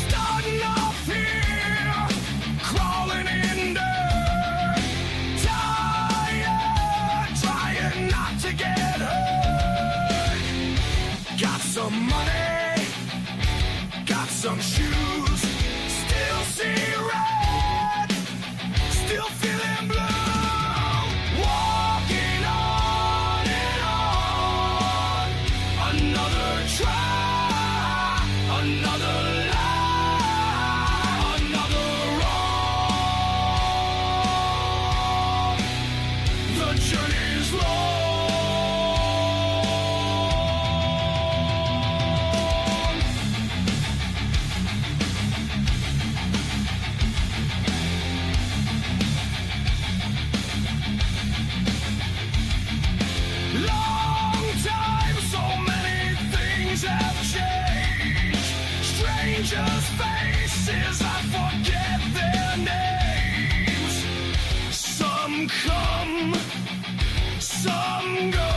Starting off here, crawling in dirt, tired, trying not to get hurt. Got some money, got some shoes, still see red, still feeling blue. Walking on and on, another try, another lie, another wrong. The journey's long. Long time, so many things have changed. Strangers' faces, I forget their names. Some come, some go.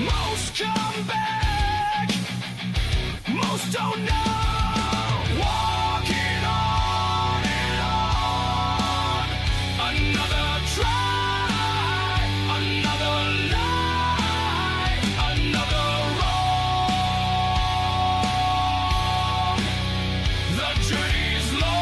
Most come back, most don't know. Walking on and on, another try, another lie, another wrong. The journey's long.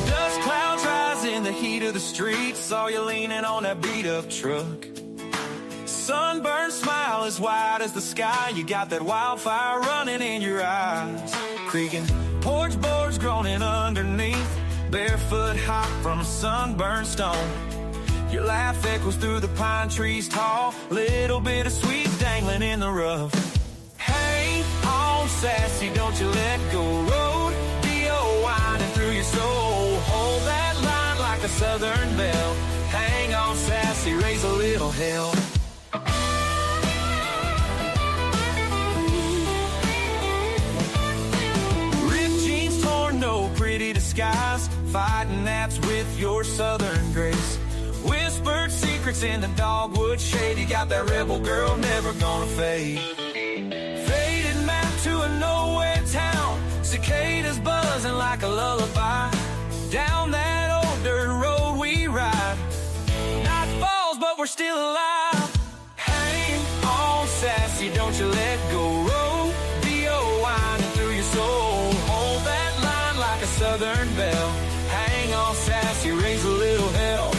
Dust clouds rise in the heat of the street. Saw you leaning on that beat-up truck. Sunburned smile as wide as the sky. You got that wildfire running in your eyes. Creaking porch boards groaning underneath. Barefoot hop from a sunburned stone. Your laugh echoes through the pine trees tall. Little bit of sweet dangling in the rough. Hang on, sassy, don't you let go. Rodeo winding through your soul. Hold that line like a southern belle. Hang on, sassy, raise a little hell. Ripped jeans torn, no pretty disguise. Fighting naps with your southern grace. Whispered secrets in the dogwood shade. You got that rebel girl, never gonna fade. Faded map to a nowhere town. Cicadas buzzing like a lullaby. Down that old dirt road we ride. Night falls, but we're still alive. Hang on, sassy, don't you let go. Rodeo winding through your soul. Hold that line like a southern belle. Hang on, sassy, raise a little hell.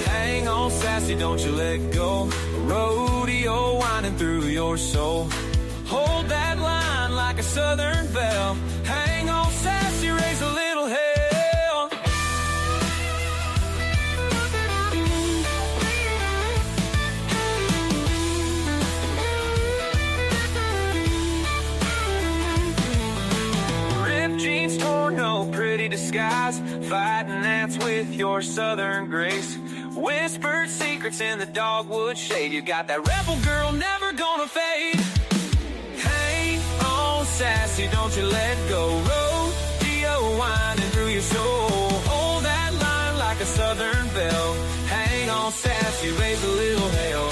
Hang on, sassy, don't you let go. Rodeo winding through your soul. Hold that line like a southern belle. Hang on, sassy, raise a little hell. Ripped jeans, torn, no pretty disguise. Fighting that's with your southern grace. Whispered secrets in the dogwood shade. You got that rebel girl, never gonna fade. Hang on, sassy, don't you let go. Rodeo winding through your soul. Hold that line like a southern belle. Hang on, sassy, raise a little hell.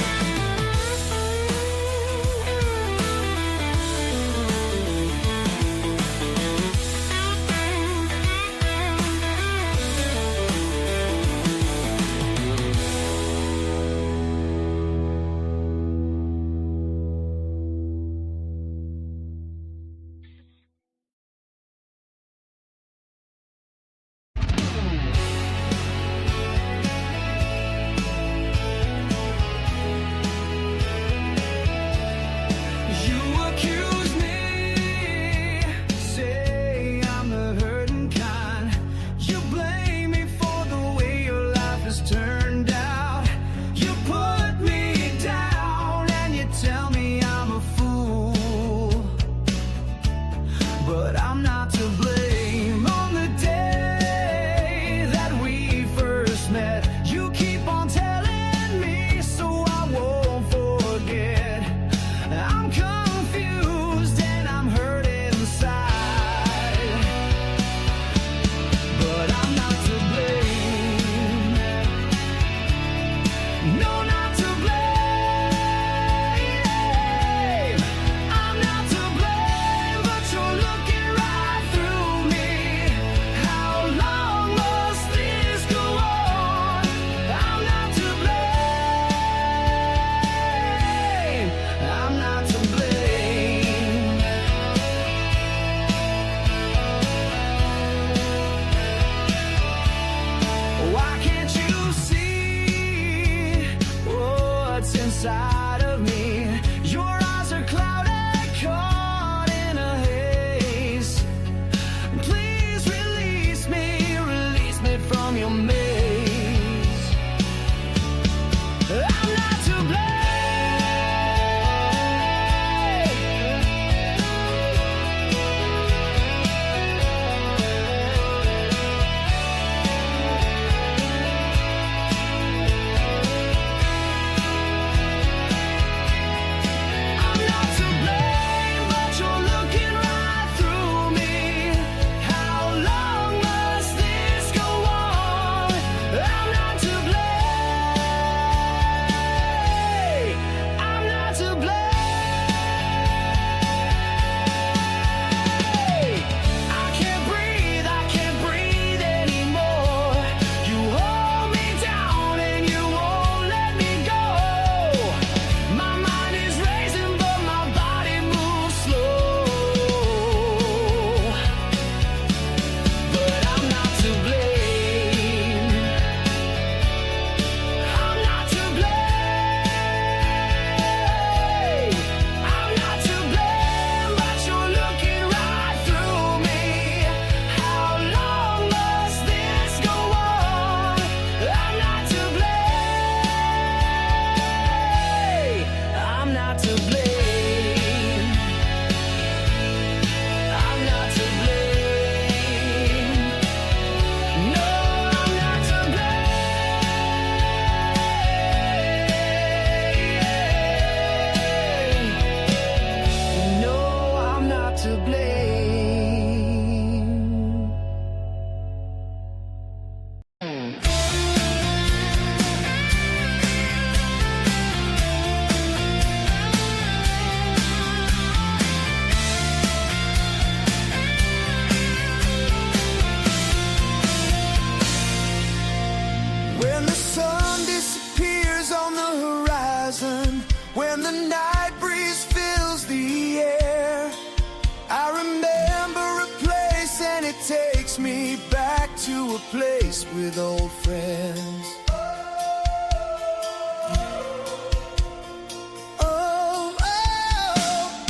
Inside of me, your eyes are clouded, caught in a haze. Please release me from your maze. I'm not to blame. When the night breeze fills the air, I remember a place and it takes me back to a place with old friends. Oh, oh,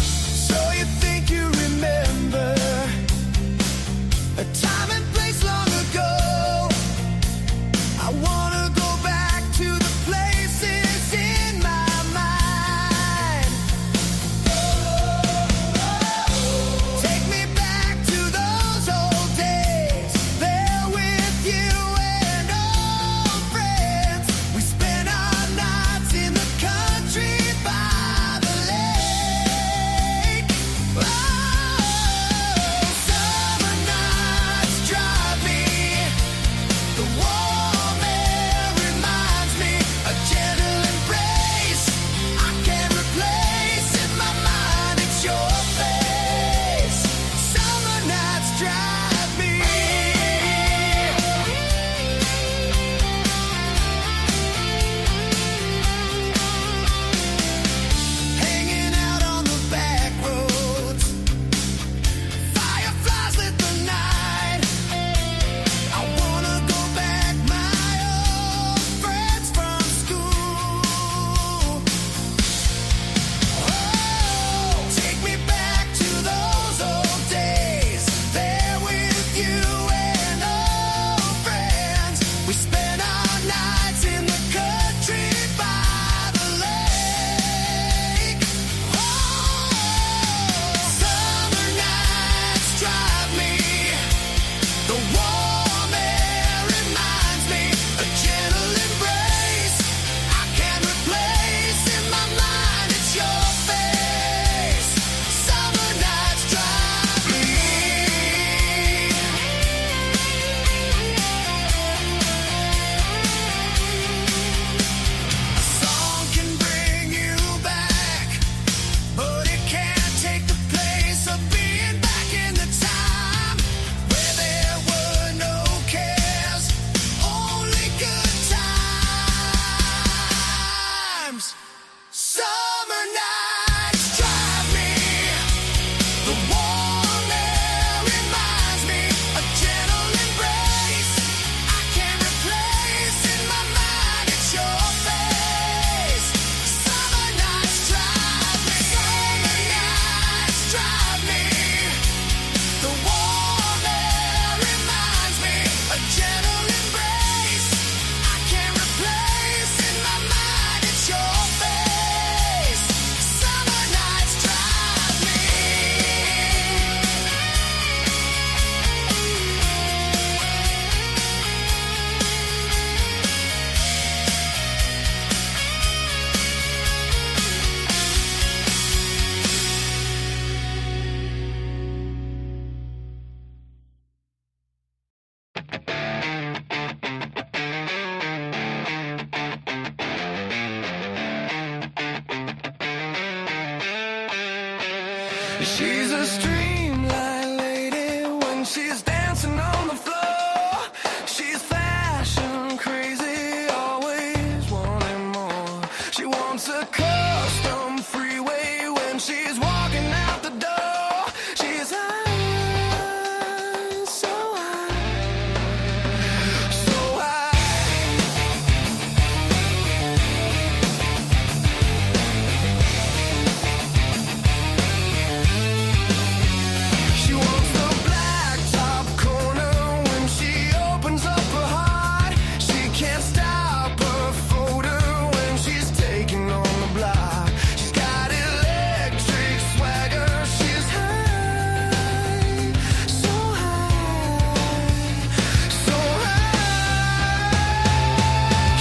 She's a streamline lady when she's dancing on the floor. She's fashion crazy, always wanting more. She wants a custom freeway when she's walking out the door. She's high, so high, so high. She wants the blacktop corner when she opens up her heart. She can't stop her photo when she's taking on the block. She's got electric swagger. She's high, so high, so high.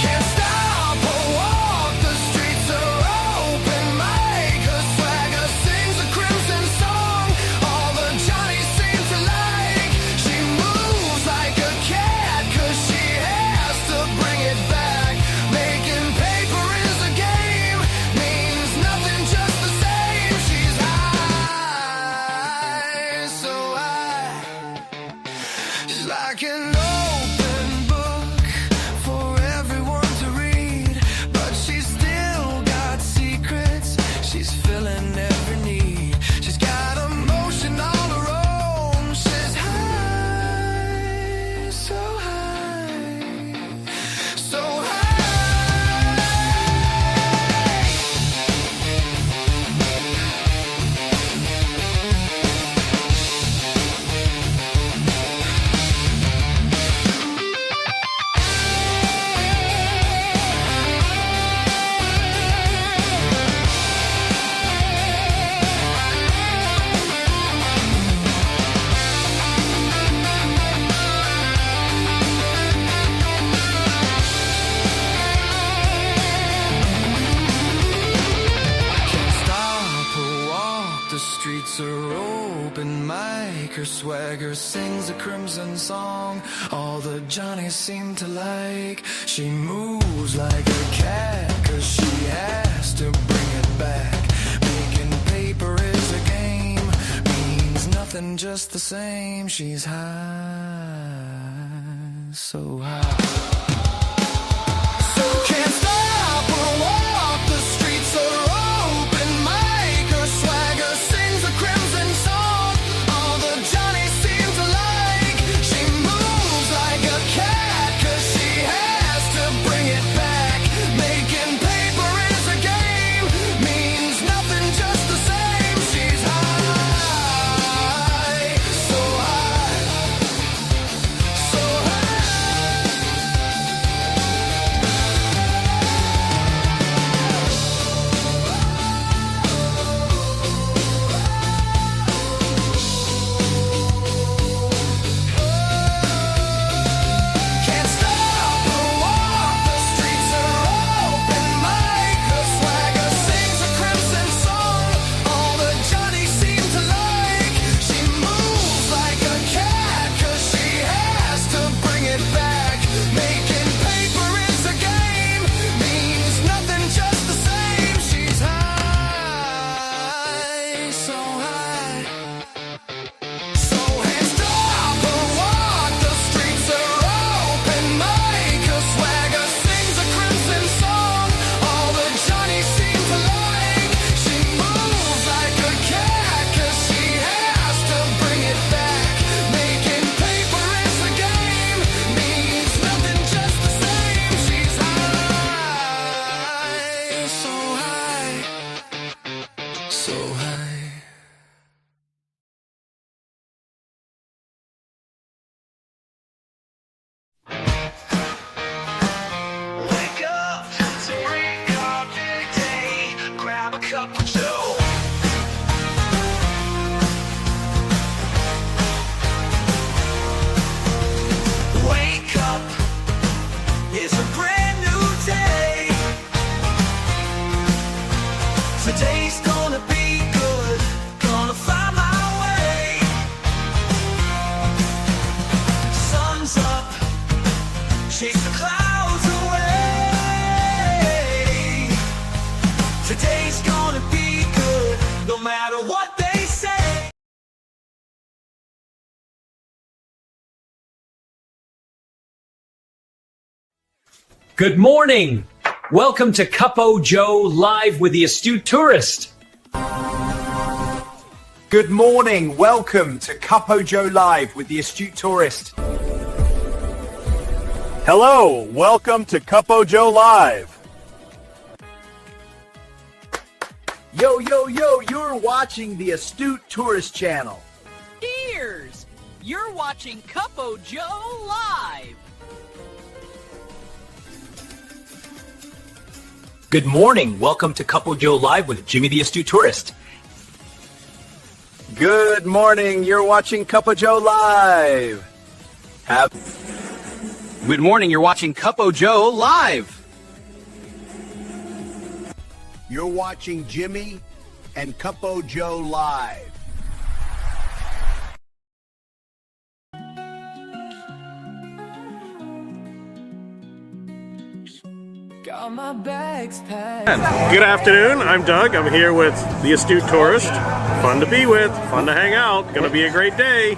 Can't stop her walk. The streets are open mic. Her swagger sings a crimson song. All the Johnnies seem to like. She moves like a cat 'cause she has to bring it back. Making paper is a game. Means nothing, just the same. She's high, so high. She's like an open book for everyone to read, but she's still got secrets. She's filling every need. She's got emotion all her own. She's high, so high, so high. Can't stop her walk. The streets are open mic. Her swagger sings a crimson song. All the Johnnies seem to like. She moves like a cat 'cause she has to bring it back. Making paper is a game. Means nothing, just the same. She's high, so high. Can't stop her walk. The streets are open mic. Her swagger sings a crimson song. All the Johnnies seem to like. She moves like a cat 'cause she has to bring it back. Making paper is a game. Means nothing, just the same. She's high, so high, so high. Good morning. Welcome to Cuppo Joe Live with the Astute Tourist. Good morning. Welcome to Cuppo Joe Live with the Astute Tourist. Hello. Welcome to Cuppo Joe Live. Yo, yo, yo, you're watching the Astute Tourist channel. Ears! You're watching Cuppo Joe Live. Good morning. Welcome to Cuppo Joe Live with Jimmy the Astute Tourist. Good morning, you're watching Cuppo Joe Live. Good morning. You're watching Cuppo Joe Live. You're watching Jimmy and Cuppo Joe Live. Got my bags packed. Good afternoon. I'm Doug. I'm here with the Astute Tourist. Fun to be with. Fun to hang out. Gonna be a great day.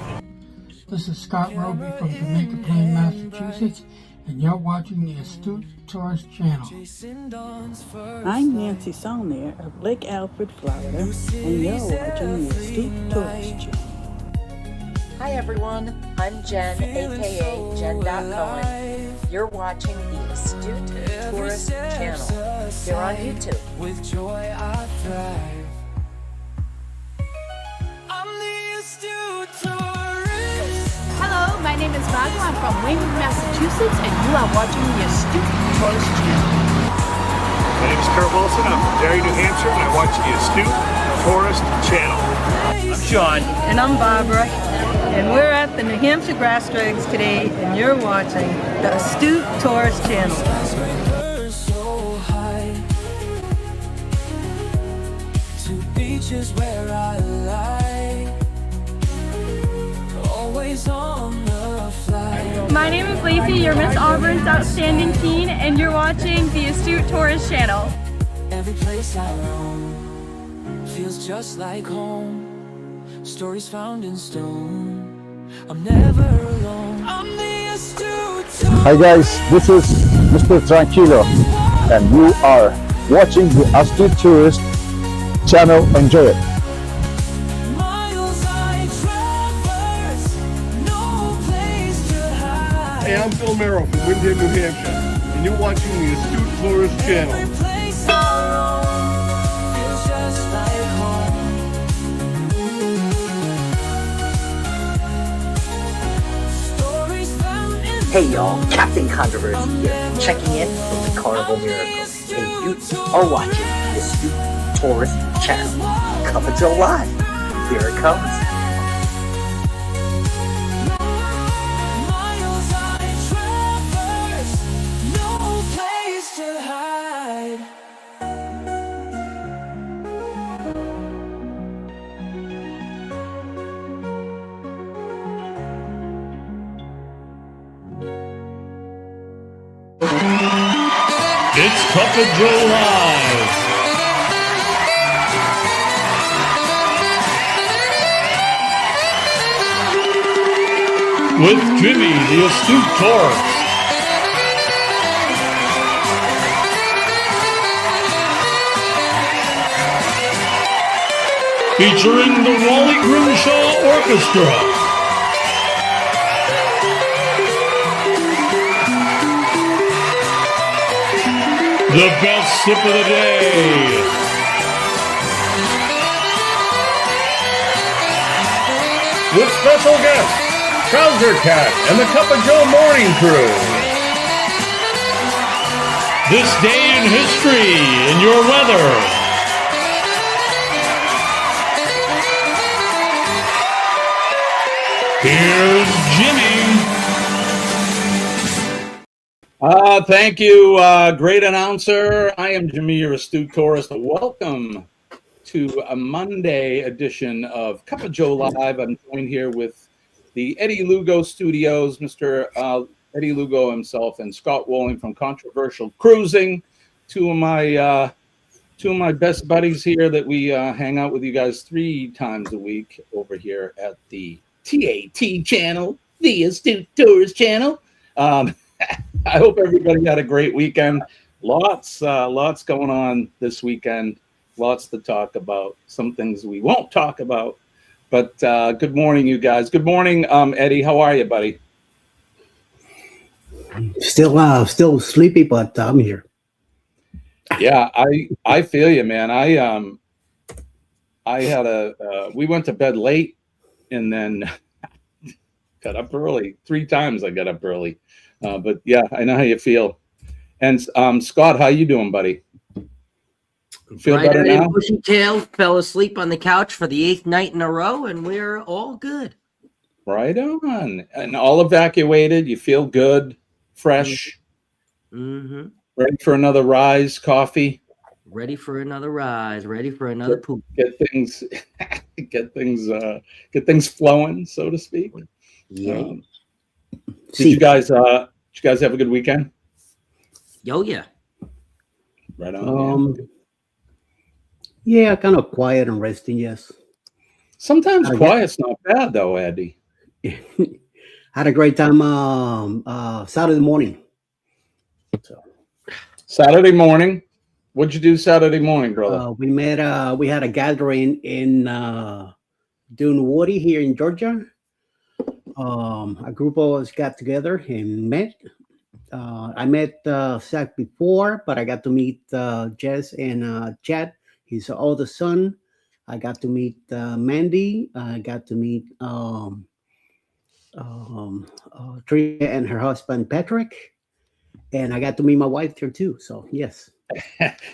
This is Scott Roby from Jamaica Plain, Massachusetts, and you're watching the Astute Tourist channel. I'm Nancy Saulnier of Lake Alfred, Florida, and you're watching the Astute Tourist channel. Hi everyone, I'm Jen, aka Jen.Cohen. You're watching the Astute Tourist channel. You're on YouTube. With joy I thrive. I'm the Astute Tourist. Hello, my name is Margo. I'm from Weymouth, Massachusetts, and you are watching the Astute Tourist channel. My name is Kurt Wilson. I'm from Derry, New Hampshire, and I watch the Astute Tourist channel. I'm Sean. And I'm Barbara. And we're at the New Hampshire Grass Drags today, and you're watching the Astute Tourist channel. So high to beaches where I lie, always on the fly. My name is Lacey, your Miss Auburn's outstanding teen, and you're watching the Astute Tourist channel. Every place I roam feels just like home. Stories found in stone. I'm never alone. I'm the Astute Tourist. Hi guys, this is Mr. Tranquilo, and you are watching the Astute Tourist channel. Enjoy it. Miles I traverse, no place to hide. Hey, I'm Phil Merrill from Windham, New Hampshire, and you're watching the Astute Tourist channel. Every place I roam feels just like home. Hey y'all, Captain Controversy here, checking in from the Carnival Miracle. And you are watching the Astute Tourist channel. Cuppo Joe Live. Here it comes. Miles I traverse, no place to hide. It's Cuppo Joe Live. With Jimmy the Astute Tourist. Featuring the Wally Grimshaw Orchestra. The best sip of the day. With special guests, Trouser Cat and the Cuppo Joe Morning Crew. This day in history in your weather. Here's Jimmy. Thank you, great announcer. I am Jimmy, your Astute Tourist. Welcome to a Monday edition of Cuppo Joe Live. I'm joined here with the Eddie Lugo Studios, Mr. Eddie Lugo himself, and Scott Walling from Controversial Cruising. Two of my best buddies here that we hang out with you guys 3 times a week over here at the TAT channel, the Astute Tourist channel. I hope everybody had a great weekend. Lots going on this weekend. Lots to talk about. Some things we won't talk about. But good morning, you guys. Good morning, Eddie. How are you, buddy? Still sleepy, but I'm here. Yeah, I feel you, man. I had we went to bed late and then got up early. 3 times I got up early. But yeah, I know how you feel. And Scott, how you doing, buddy? Feel better now? Bushy tail fell asleep on the couch for the 8th night in a row, and we're all good. Right on. And all evacuated. You feel good, fresh. Mm-hmm. Ready for another rise, coffee. Ready for another rise. Ready for another poop. Get things flowing, so to speak. Yeah. Did you guys have a good weekend? Oh yeah. Right on. Yeah, kind of quiet and resting. Yes. Sometimes quiet's not bad though, Eddie. Had a great time. Saturday morning. Saturday morning. What'd you do Saturday morning, brother? We met. We had a gathering in Dunwoody here in Georgia. A group of us got together and met. I met Zach before, but I got to meet Jess and Chad, his oldest son. I got to meet Mandy. I got to meet Tria and her husband Patrick, and I got to meet my wife there too. So yes,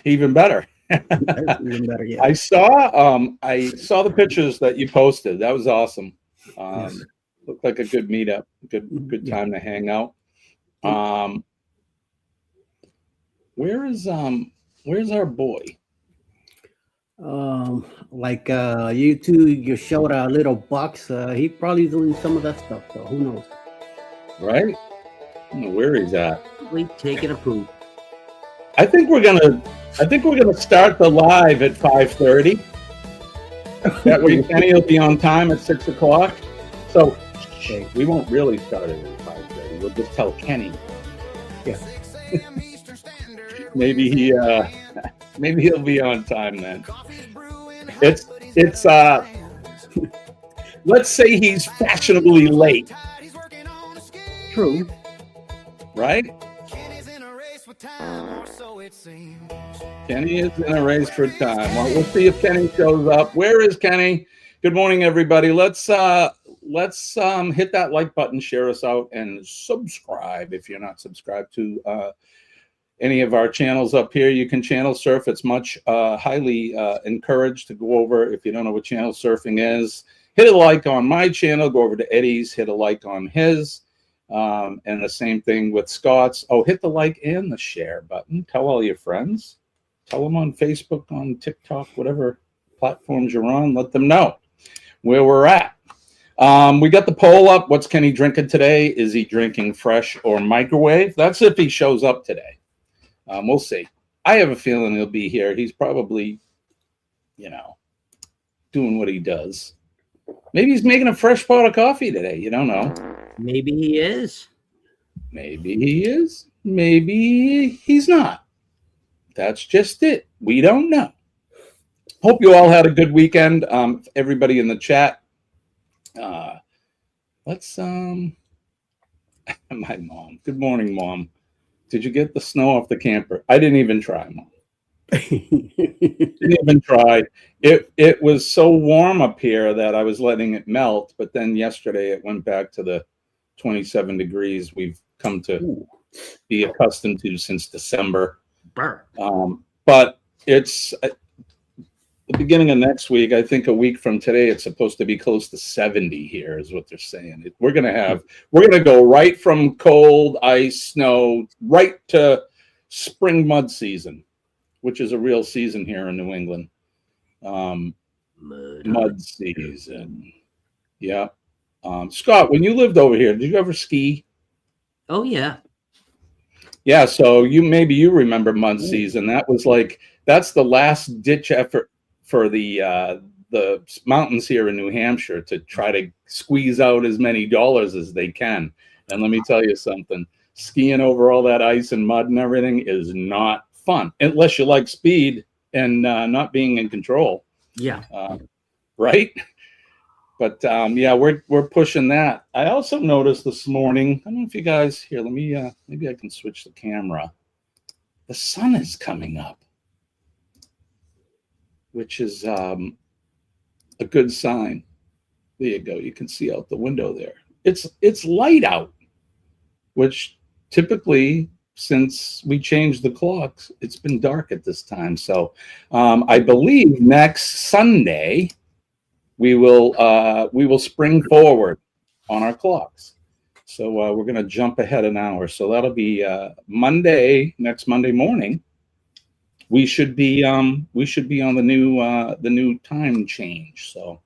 even better. Even better. Yeah. I saw the pictures that you posted. That was awesome. Yes. Looked like a good meetup. Good time to hang out. Where's our boy? You two, you showed a little box. He probably doing some of that stuff, so who knows? Right? I don't know where he's at. We taking a poop. I think we're gonna start the live at 5:30. That way Kenny will be on time at 6 o'clock. So we won't really start it at 5:30. We'll just tell Kenny. Yeah. Maybe he'll be on time then. It's let's say he's fashionably late. True. Right? Kenny is in a race for time. Well, we'll see if Kenny shows up. Where is Kenny? Good morning, everybody. Let's hit that like button, share us out, and subscribe if you're not subscribed to any of our channels up here. You can channel surf. It's much highly encouraged to go over. If you don't know what channel surfing is, hit a like on my channel. Go over to Eddie's, hit a like on his. And the same thing with Scott's. Oh, hit the like and the share button. Tell all your friends. Tell them on Facebook, on TikTok, whatever platforms you're on. Let them know where we're at. We got the poll up. What's Kenny drinking today? Is he drinking fresh or microwave? That's if he shows up today. We'll see. I have a feeling he'll be here. He's probably, doing what he does. Maybe he's making a fresh pot of coffee today. You don't know. Maybe he is. Maybe he is. Maybe he's not. That's just it. We don't know. Hope you all had a good weekend. Everybody in the chat. Let's my mom. Good morning, Mom. Did you get the snow off the camper? I didn't even try, Mom. Didn't even try. It was so warm up here that I was letting it melt, but then yesterday it went back to the 27 degrees we've come to be accustomed to since December. But it's the beginning of next week. I think a week from today, it's supposed to be close to 70 here is what they're saying. We're going to go right from cold, ice, snow, right to spring mud season, which is a real season here in New England. Mud season. Yeah. Scott, when you lived over here, did you ever ski? Oh yeah. Yeah, so you remember mud season. That's the last ditch effort for the mountains here in New Hampshire to try to squeeze out as many dollars as they can. And let me tell you something. skiing over all that ice and mud and everything is not fun unless you like speed and not being in control. Yeah. Right. But yeah, we're pushing that. I also noticed this morning, I don't know if you guys here, let me maybe I can switch the camera. The sun is coming up, which is a good sign. There you go. You can see out the window there. It's light out, which typically since we changed the clocks, it's been dark at this time. So I believe next Sunday we will spring forward on our clocks. So we're going to jump ahead an hour. So that'll be next Monday morning. We should be on the new time change. So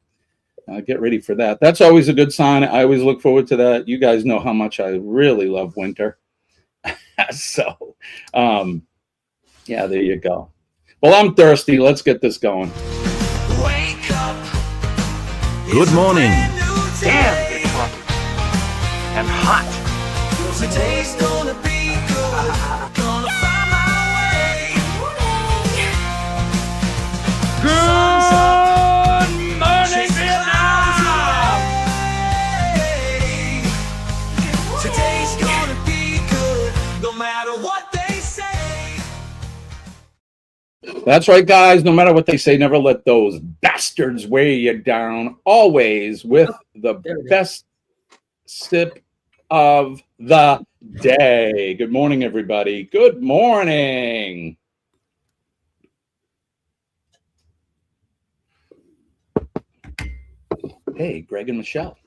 get ready for that. That's always a good sign. I always look forward to that. You guys know how much I really love winter. So yeah, there you go. Well, I'm thirsty. Let's get this going. Wake up. Good morning. Damn, good coffee. And hot. Today's gonna be good. Gonna find my way. Good morning, Vietnam. Today's gonna be good. No matter what they say. That's right, guys. No matter what they say, never let those bastards weigh you down. Always with the best sip of the day. Good morning, everybody. Good morning. Hey, Greg and Michelle.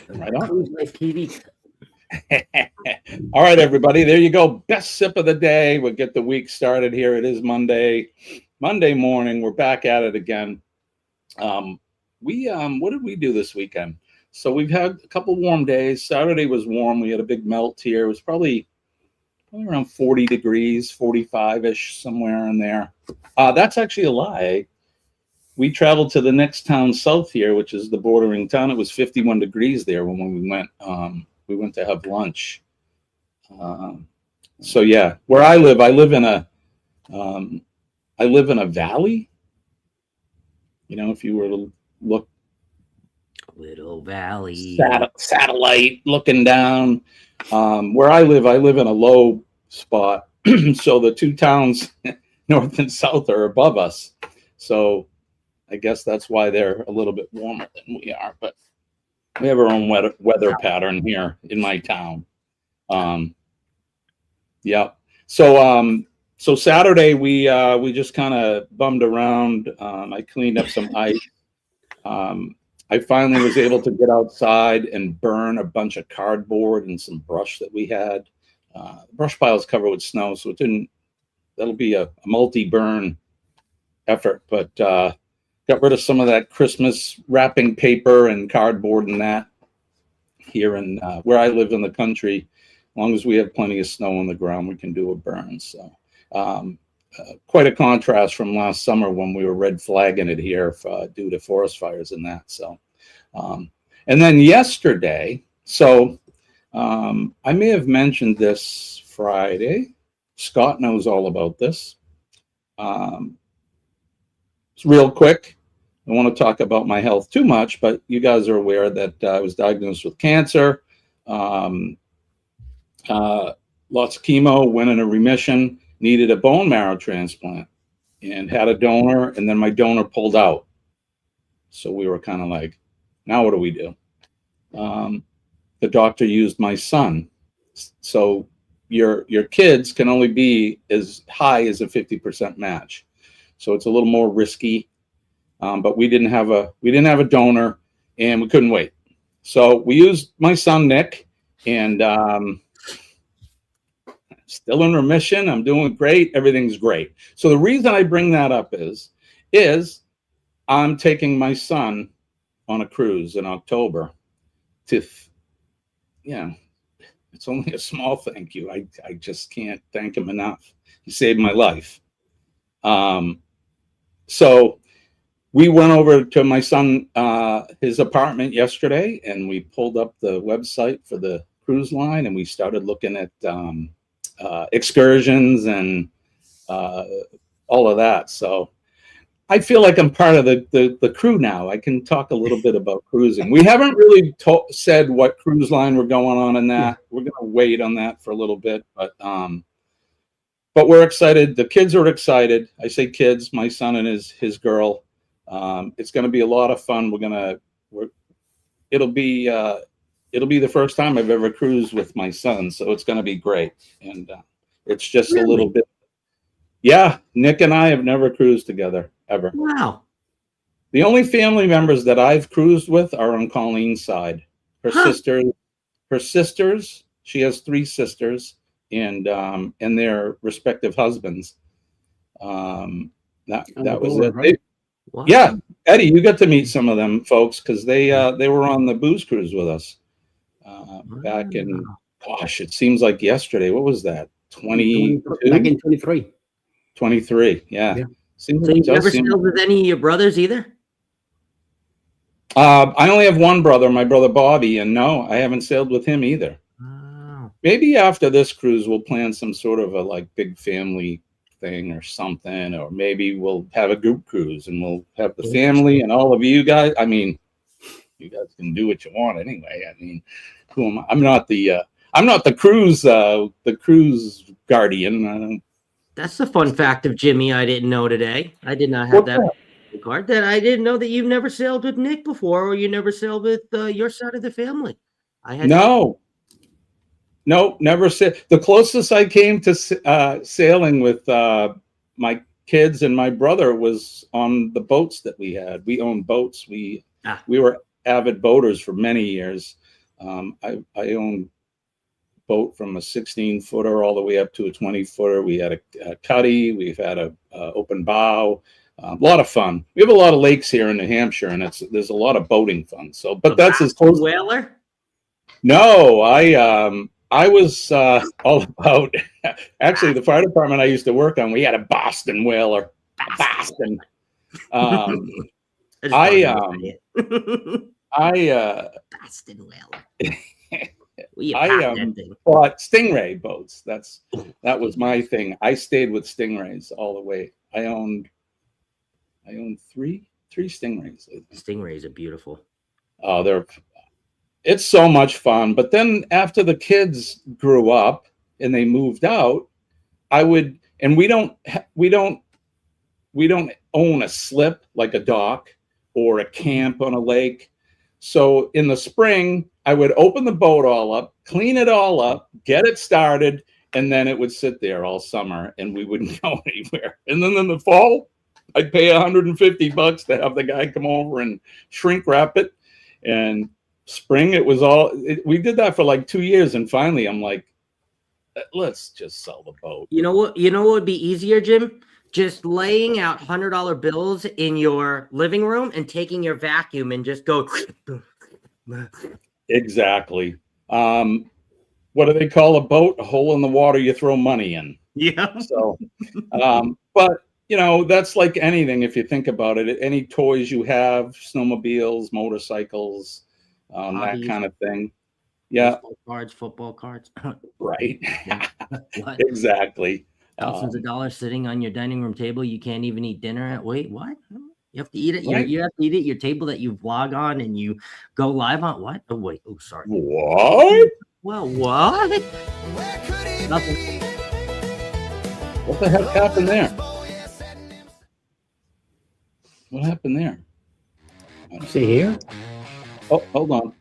Right on. TV. All right, everybody. There you go. Best sip of the day. We'll get the week started here. It is Monday morning. We're back at it again. What did we do this weekend? So we've had a couple warm days. Saturday was warm. We had a big melt here. It was probably around 40 degrees, 45-ish, somewhere in there. That's actually a lie. We traveled to the next town south here, which is the bordering town. It was 51 degrees there when we went. We went to have lunch. So yeah, where I live in a valley. You know, if you were to look, little valley, satellite looking down. Where I live in a low spot. So the two towns, north and south, are above us. So I guess that's why they're a little bit warmer than we are. But we have our own weather pattern here in my town. Yeah. So Saturday we just kind of bummed around. I cleaned up some ice. I finally was able to get outside and burn a bunch of cardboard and some brush that we had. The brush pile is covered with snow, so that'll be a multi-burn effort, but got rid of some of that Christmas wrapping paper and cardboard and that here in where I live in the country. As long as we have plenty of snow on the ground, we can do a burn. So quite a contrast from last summer when we were red flagging it here due to forest fires and that. So, and then yesterday, so I may have mentioned this Friday. Scott knows all about this. Real quick, I want to talk about my health too much, but you guys are aware that I was diagnosed with cancer. Lots of chemo, went into remission, needed a bone marrow transplant, and had a donor, and then my donor pulled out. So we were kind of like, now what do we do? The doctor used my son. So your kids can only be as high as a 50% match. So it's a little more risky. But we didn't have a donor, and we couldn't wait. So we used my son Nick, and still in remission. I'm doing great. Everything's great. So the reason I bring that up is I'm taking my son on a cruise in October to, it's only a small thank you. I just can't thank him enough. He saved my life. So we went over to my son, his apartment yesterday, and we pulled up the website for the cruise line, and we started looking at excursions and all of that. So I feel like I'm part of the crew now. I can talk a little bit about cruising. We haven't really said what cruise line we're going on in that. We're going to wait on that for a little bit, but we're excited. The kids are excited. I say kids, my son and his girl. It's going to be a lot of fun. It'll be the first time I've ever cruised with my son, so it's going to be great. And it's just a little bit. Yeah, Nick and I have never cruised together, ever. Wow. The only family members that I've cruised with are on Colleen's side. Her sisters, she has 3 sisters, and their respective husbands. That was it. Right? Wow. Yeah, Eddie, you got to meet some of them folks because they were on the booze cruise with us back in, gosh, it seems like yesterday. What was that? 22? Back in 23. 23, yeah. So you never sailed with any of your brothers either? I only have one brother, my brother Bobby, and no, I haven't sailed with him either. Wow. Maybe after this cruise, we'll plan some sort of a like big family thing or something, or maybe we'll have a group cruise and we'll have the family and all of you guys. I mean, you guys can do what you want anyway. I mean, who am I? I'm not the cruise guardian. That's the fun fact of Jimmy I didn't know today. I did not have that card. That I didn't know that you've never sailed with Nick before, or you never sailed with your side of the family. No, never said. The closest I came to sailing with my kids and my brother was on the boats that we had. We owned boats. We were avid boaters for many years. I owned boat from a 16-footer all the way up to a 20-footer. We had a cuddy. We've had a open bow. A lot of fun. We have a lot of lakes here in New Hampshire, and there's a lot of boating fun. So, but that's as close. Whaler? No, I was all about. Actually, the fire department I used to work on, we had a Boston whaler. Boston. Boston whaler. I bought Stingray boats. That was my thing. I stayed with Stingrays all the way. I owned three Stingrays. Stingrays are beautiful. Oh, it's so much fun. But then after the kids grew up and they moved out, we don't own a slip like a dock or a camp on a lake. So in the spring, I would open the boat all up, clean it all up, get it started, and then it would sit there all summer and we wouldn't go anywhere. And then in the fall, I'd pay $150 to have the guy come over and shrink wrap it. And spring, we did that for like 2 years. And finally, I'm like, let's just sell the boat. You know what would be easier, Jim? Just laying out $100 bills in your living room and taking your vacuum and just go. Exactly. What do they call a boat? A hole in the water you throw money in. Yeah. So, but that's like anything. If you think about it, any toys you have, snowmobiles, motorcycles, that kind of thing. Yeah. Football cards. Right. Exactly. Thousands of dollars sitting on your dining room table. You can't even eat dinner at. Wait, what? You have to eat it. Right. You have to eat it. Your table that you vlog on and you go live on. What? Oh wait. Oh, sorry. What? Well, what? Nothing. What the heck happened there? What happened there? See here? Oh, hold on.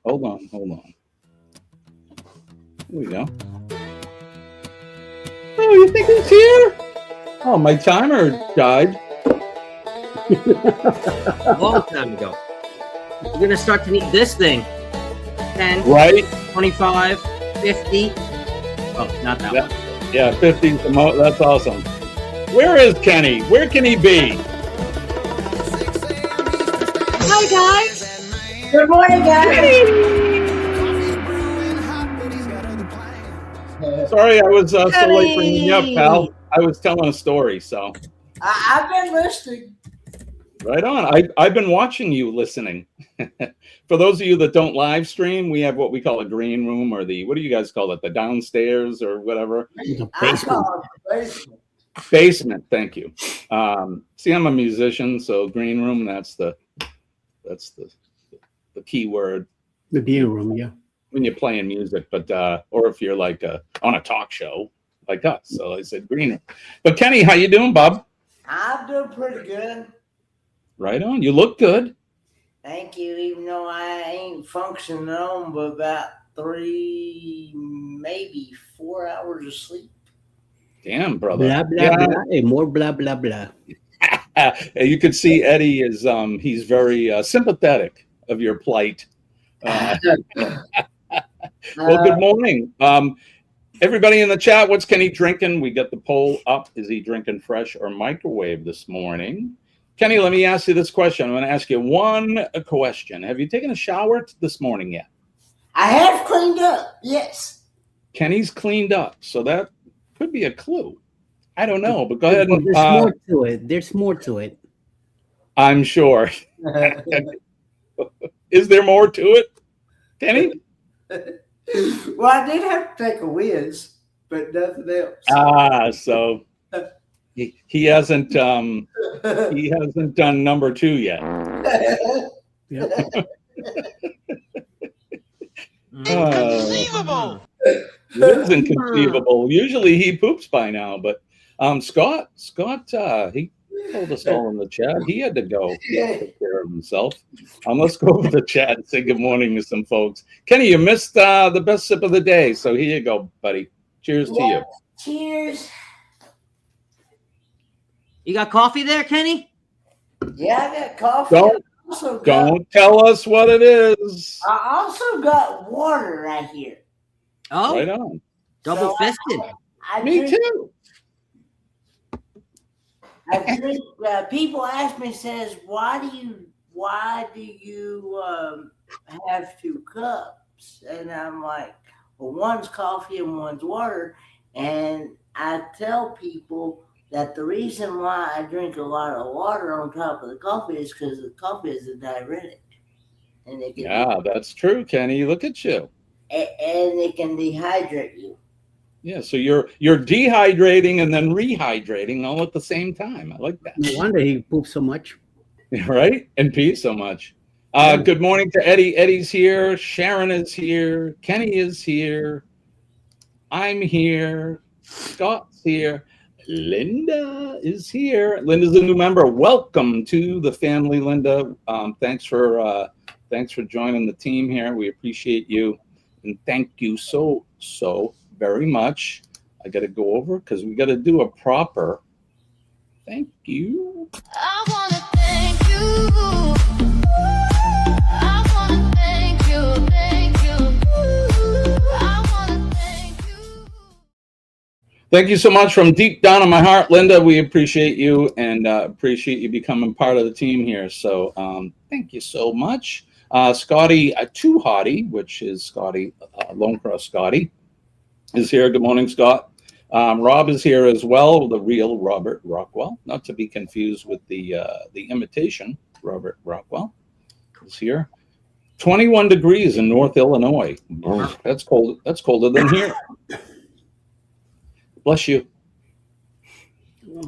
Here we go. Oh, you think it's here? Oh, my timer died. A long time ago. We're going to start to need this thing. 10, right? 25, 50. Oh, not that one. Yeah, 50 is the most. That's awesome. Where is Kenny? Where can he be? Hi, guys. Good morning, guys. Sorry, I was so late bringing you up, pal. I was telling a story, so. I've been listening. Right on. I've been watching you listening. For those of you that don't live stream, we have what we call a green room, or the, what do you guys call it? The downstairs or whatever? Basement. Thank you. See, I'm a musician, so green room, that's the key word. The green room, yeah. When you're playing music, but or if you're like on a talk show like us. So I said green room. But Kenny, how you doing, bub? I'm doing pretty good. Right on. You look good. Thank you, even though I ain't functioning on but about 3, maybe 4 hours of sleep. Damn, brother. Blah, blah, blah, and more blah, blah, blah. You can see Eddie is he's very sympathetic of your plight. Well, good morning. Everybody in the chat, what's Kenny drinking? We got the poll up. Is he drinking fresh or microwave this morning? Kenny, let me ask you this question. I'm going to ask you one question. Have you taken a shower this morning yet? I have cleaned up, yes. Kenny's cleaned up, so that could be a clue. I don't know, but go ahead and... There's more to it. There's more to it. I'm sure. Is there more to it, Kenny? Well, I did have to take a whiz, but nothing else. So he hasn't done number 2 yet. Inconceivable. It is inconceivable. Usually he poops by now, but Scott, he told us all in the chat he had to go take care of himself. Let's go over the chat and say good morning to some folks. Kenny, you missed the best sip of the day, so here you go, buddy. Cheers to you. Cheers. You got coffee there, Kenny? Yeah, I got coffee. Don't tell us what it is. I also got water right here. Oh, right on. Double fisted. Me too. I drink. People ask me, says, why do you have 2 cups? And I'm like, well, one's coffee and one's water. And I tell people that the reason why I drink a lot of water on top of the coffee is because the coffee is a diuretic. And it can that's true, Kenny. Look at you. And it can dehydrate you. Yeah, so you're dehydrating and then rehydrating all at the same time. I like that. No wonder he poops so much. Right? And pees so much. Good morning to Eddie. Eddie's here. Sharon is here. Kenny is here. I'm here. Scott's here. Linda is here. Linda's a new member. Welcome to the family, Linda. Thanks for joining the team here. We appreciate you. And thank you so very much. I got to go over because we got to do a proper thank you. I want to thank you. I want to thank you. Thank you. I want to thank you. Thank you so much from deep down in my heart, Linda. We appreciate you and appreciate you becoming part of the team here. So thank you so much. Scotty Too Hottie, which is Scotty, Lone Cross Scotty, is here. Good morning, Scott. Rob is here as well, the real Robert Rockwell, not to be confused with the imitation Robert Rockwell is here. 21 degrees in North Illinois. That's cold. That's colder than here. Bless you.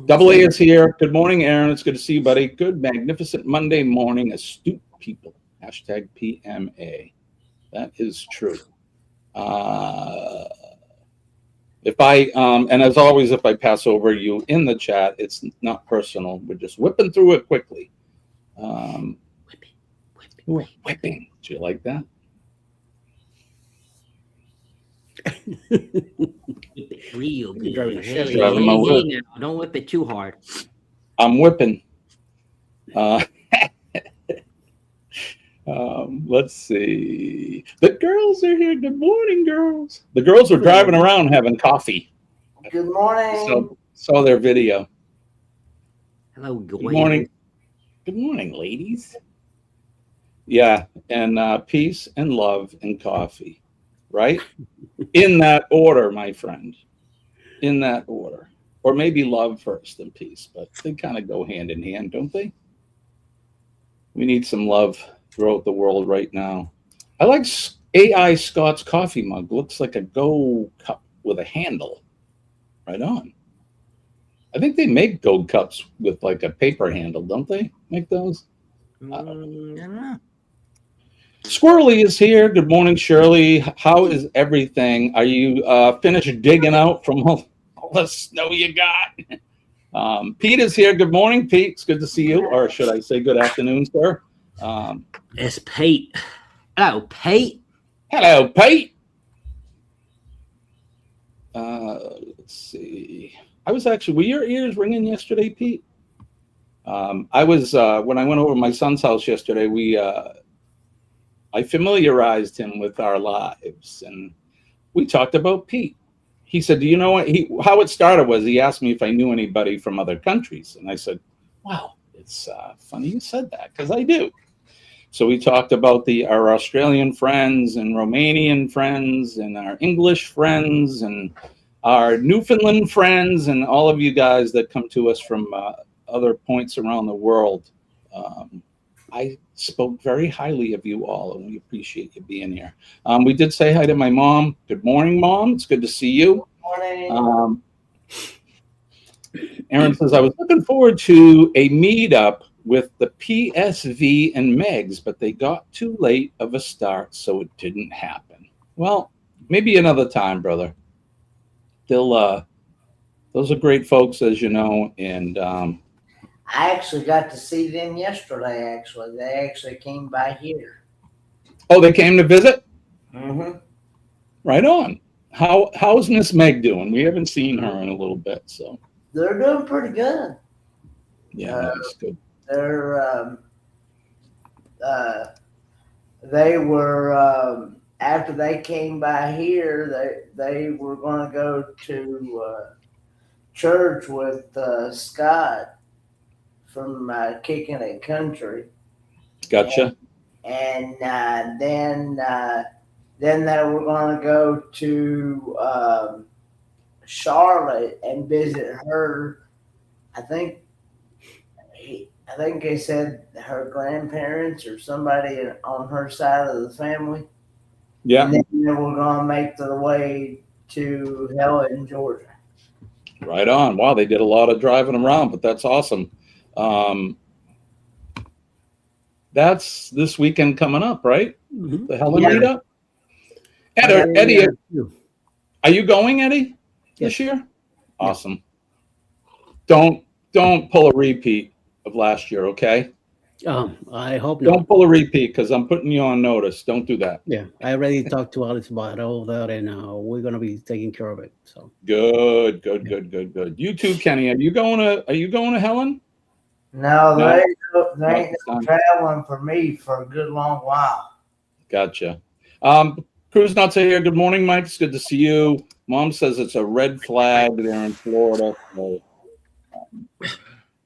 Double A is here. Good morning, Aaron. It's good to see you, buddy. Good, magnificent Monday morning, astute people. Hashtag PMA. That is true. If I, and as always, if I pass over you in the chat, it's not personal. We're just whipping through it quickly. Whipping. Do you like that? Whip it real good. Hey, now. Don't whip it too hard. I'm whipping. Let's see. The girls are here. Good morning, girls. The girls were driving around having coffee. Good morning. Saw their video. Hello, good morning. Good morning, ladies. Yeah, and peace and love and coffee, right? In that order, my friend. In that order. Or maybe love first and peace, but they kind of go hand in hand, don't they? We need some love throughout the world right now. I like AI Scott's coffee mug. Looks like a Go cup with a handle. Right on. I think they make Go cups with like a paper handle, don't they? Make those? I don't know. Squirrely is here. Good morning, Shirley. How is everything? Are you finished digging out from all the snow you got? Pete is here. Good morning, Pete. It's good to see you. Or should I say good afternoon, sir? It's Pete. Hello, Pete. Hello, Pete. Let's see. I was actually, were your ears ringing yesterday, Pete? I was, when I went over to my son's house yesterday, I familiarized him with our lives, and we talked about Pete. He said, do you know what, how it started was he asked me if I knew anybody from other countries. And I said, wow, it's funny you said that, because I do. So we talked about our Australian friends and Romanian friends and our English friends and our Newfoundland friends and all of you guys that come to us from other points around the world. I spoke very highly of you all, and we appreciate you being here. We did say hi to my mom. Good morning, Mom. It's good to see you. Good morning. Aaron says, I was looking forward to a meetup with the PSV and Megs, but they got too late of a start, so it didn't happen. Well, maybe another time, brother. Those are great folks, as you know, and I actually got to see them yesterday, actually. They actually came by here. Oh, they came to visit? Mm-hmm. Right on. How's Miss Meg doing? We haven't seen her in a little bit, so. They're doing pretty good. Yeah, that's good. They were, after they came by here, they were going to go to church with Scott from Kicking It Country. Gotcha. And then they were going to go to Charlotte and visit her. I think they said her grandparents or somebody on her side of the family. Yeah. And then they were going to make their way to Helen, Georgia. Right on. Wow, they did a lot of driving around, but that's awesome. That's this weekend coming up, right? Mm-hmm. The Helen meetup. Eddie, are you going, Eddie, this year? Awesome. Don't pull a repeat of last year, okay? I hope not. Don't pull a repeat, because I'm putting you on notice. Don't do that. Yeah, I already talked to Alice about all that, and we're gonna be taking care of it. So good. You too, Kenny. Are you going to Helen? No, they ain't traveling for me for a good long while. Gotcha. Cruz Nuts are here. Good morning, Mike. It's good to see you. Mom says it's a red flag there in Florida. So,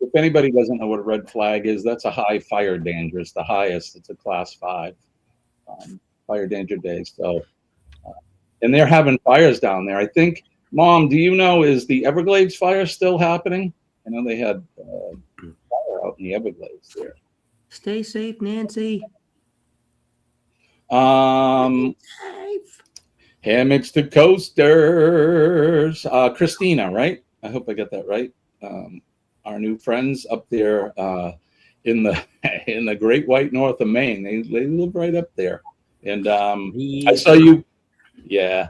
if anybody doesn't know what a red flag is, that's a high fire danger. It's the highest. It's a class 5 fire danger day. So, and they're having fires down there. I think, Mom, do you know, is the Everglades fire still happening? I know they had fire out in the Everglades there. Stay safe, Nancy. Hammocks to coasters. Christina, right? I hope I got that right. Our new friends up there in the Great White North of Maine. They live right up there. And I saw you. Yeah,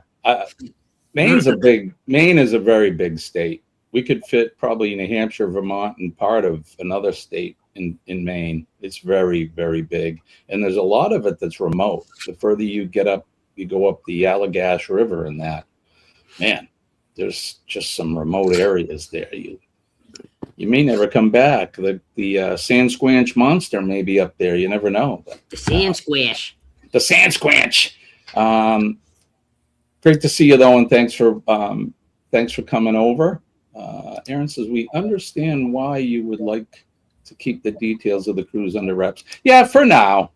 Maine is a very big state. We could fit probably New Hampshire, Vermont, and part of another state in Maine. It's very, very big. And there's a lot of it that's remote. The further you get up, you go up the Allagash River and that, man, there's just some remote areas there. You may never come back. The Sasquatch monster may be up there. You never know. But, the Sasquatch. The Sasquatch. Great to see you though, and thanks for coming over. Aaron says we understand why you would like to keep the details of the cruise under wraps. Yeah, for now.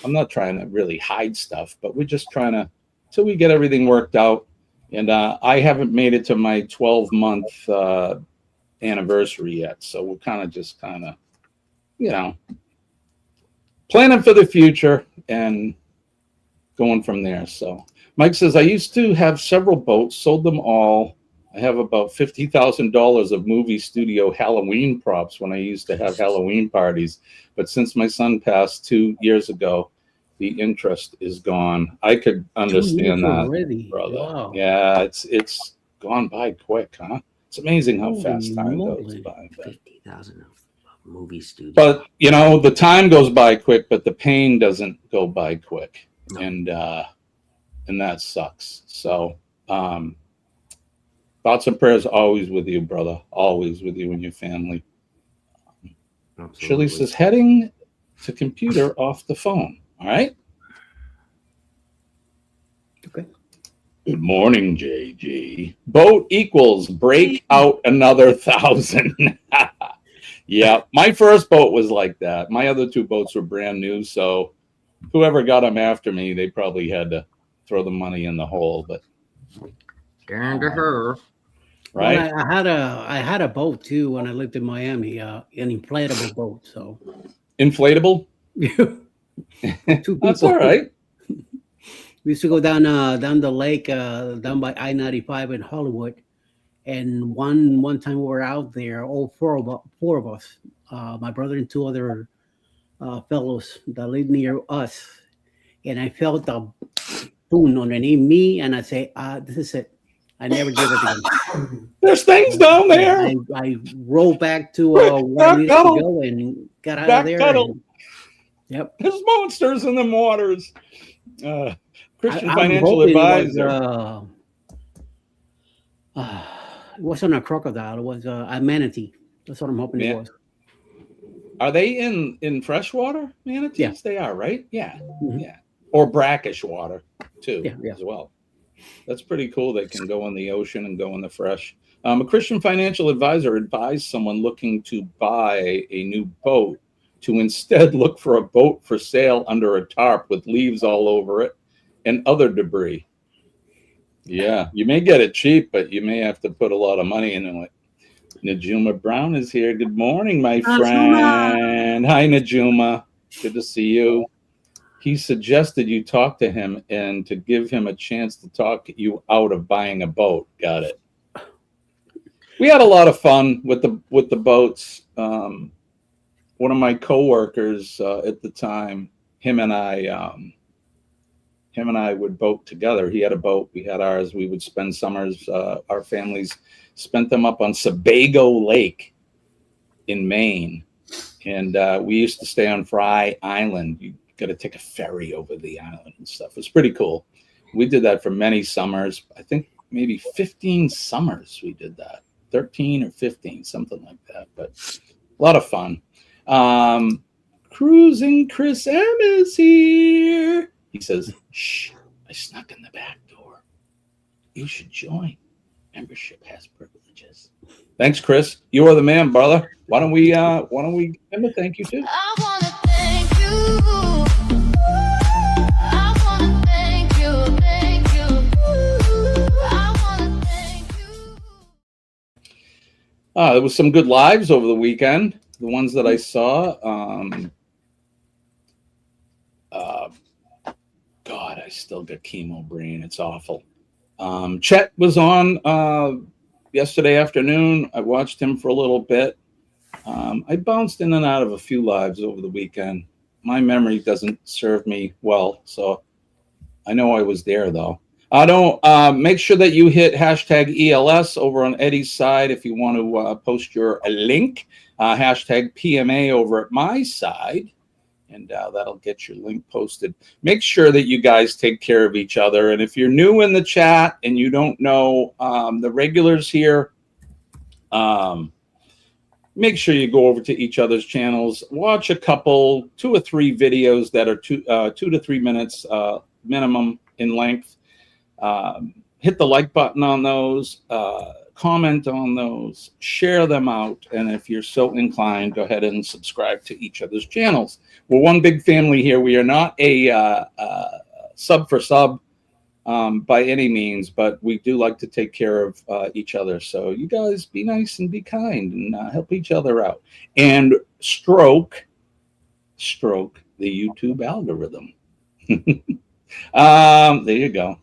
I'm not trying to really hide stuff, but we're just trying to till we get everything worked out. And I haven't made it to my 12-month anniversary yet, so we're kind of you know, planning for the future and going from there. So Mike says, I used to have several boats, sold them all. I have about $50,000 of movie studio Halloween props when I used to have Halloween parties. But since my son passed 2 years ago, the interest is gone. I could understand that, already. brother. Wow. Yeah, it's gone by quick, huh? It's amazing how fast time goes by. 50,000 of movie studio. But you know, the time goes by quick, but the pain doesn't go by quick, and that sucks. So, thoughts and prayers always with you, brother. Always with you and your family. Shirley says, heading to computer off the phone. All right. Okay. Good morning, JG. Boat equals break out another 1,000. Yeah, my first boat was like that. My other 2 boats were brand new, so whoever got them after me, they probably had to throw the money in the hole. But darn to her, right? Well, I had a boat too when I lived in Miami, an inflatable boat. So inflatable. That's all right. We used to go down the lake, down by I-95 in Hollywood, and one time we were out there, all four of us, my brother and 2 other fellows that lived near us, and I felt a boom underneath me, and I say, "This is it. I never did it again." There's things down there. I rolled back to where I needed to go and got out of there. And, yep. There's monsters in the waters. Christian I'm Financial hoping Advisor. It wasn't a crocodile. It was a manatee. That's what I'm hoping it was. Are they in freshwater manatees? Yeah. They are, right? Yeah. Mhm. Yeah. Or brackish water too, Yeah. as well. That's pretty cool. They can go in the ocean and go in the fresh. A Christian Financial Advisor advised someone looking to buy a new boat to instead look for a boat for sale under a tarp with leaves all over it and other debris. Yeah, you may get it cheap, but you may have to put a lot of money into it. Najuma Brown is here. Good morning, my friend. Hi, Najuma. Good to see you. He suggested you talk to him and to give him a chance to talk you out of buying a boat. Got it. We had a lot of fun with the boats. One of my coworkers at the time, him and I would boat together. He had a boat, we had ours. We would spend summers. Our families spent them up on Sebago Lake in Maine, and we used to stay on Fry Island. You got to take a ferry over the island and stuff. It was pretty cool. We did that for many summers. I think maybe 15 summers we did that. 13 or 15, something like that. But a lot of fun. Cruising Chris M is here. He says, "Shh, I snuck in the back door. You should join. Membership has privileges." Thanks, Chris. You are the man, brother. Why don't we give him a thank you too? I wanna thank you. I wanna thank you, thank you. I wanna thank you. There was some good lives over the weekend. The ones that I saw. God, I still got chemo brain. It's awful. Chet was on yesterday afternoon. I watched him for a little bit. I bounced in and out of a few lives over the weekend. My memory doesn't serve me well, so I know I was there, though. Make sure that you hit hashtag ELS over on Eddie's side if you want to post your link. Hashtag PMA over at my side, and that'll get your link posted. Make sure that you guys take care of each other. And if you're new in the chat and you don't know the regulars here, make sure you go over to each other's channels. Watch a couple, 2 or 3 videos that are 2 to 3 minutes minimum in length. Hit the like button on those. Comment on those, share them out, and if you're so inclined, go ahead and subscribe to each other's channels. We're one big family here. We are not a sub for sub by any means, but we do like to take care of each other. So you guys be nice and be kind and help each other out. And stroke the YouTube algorithm. There you go.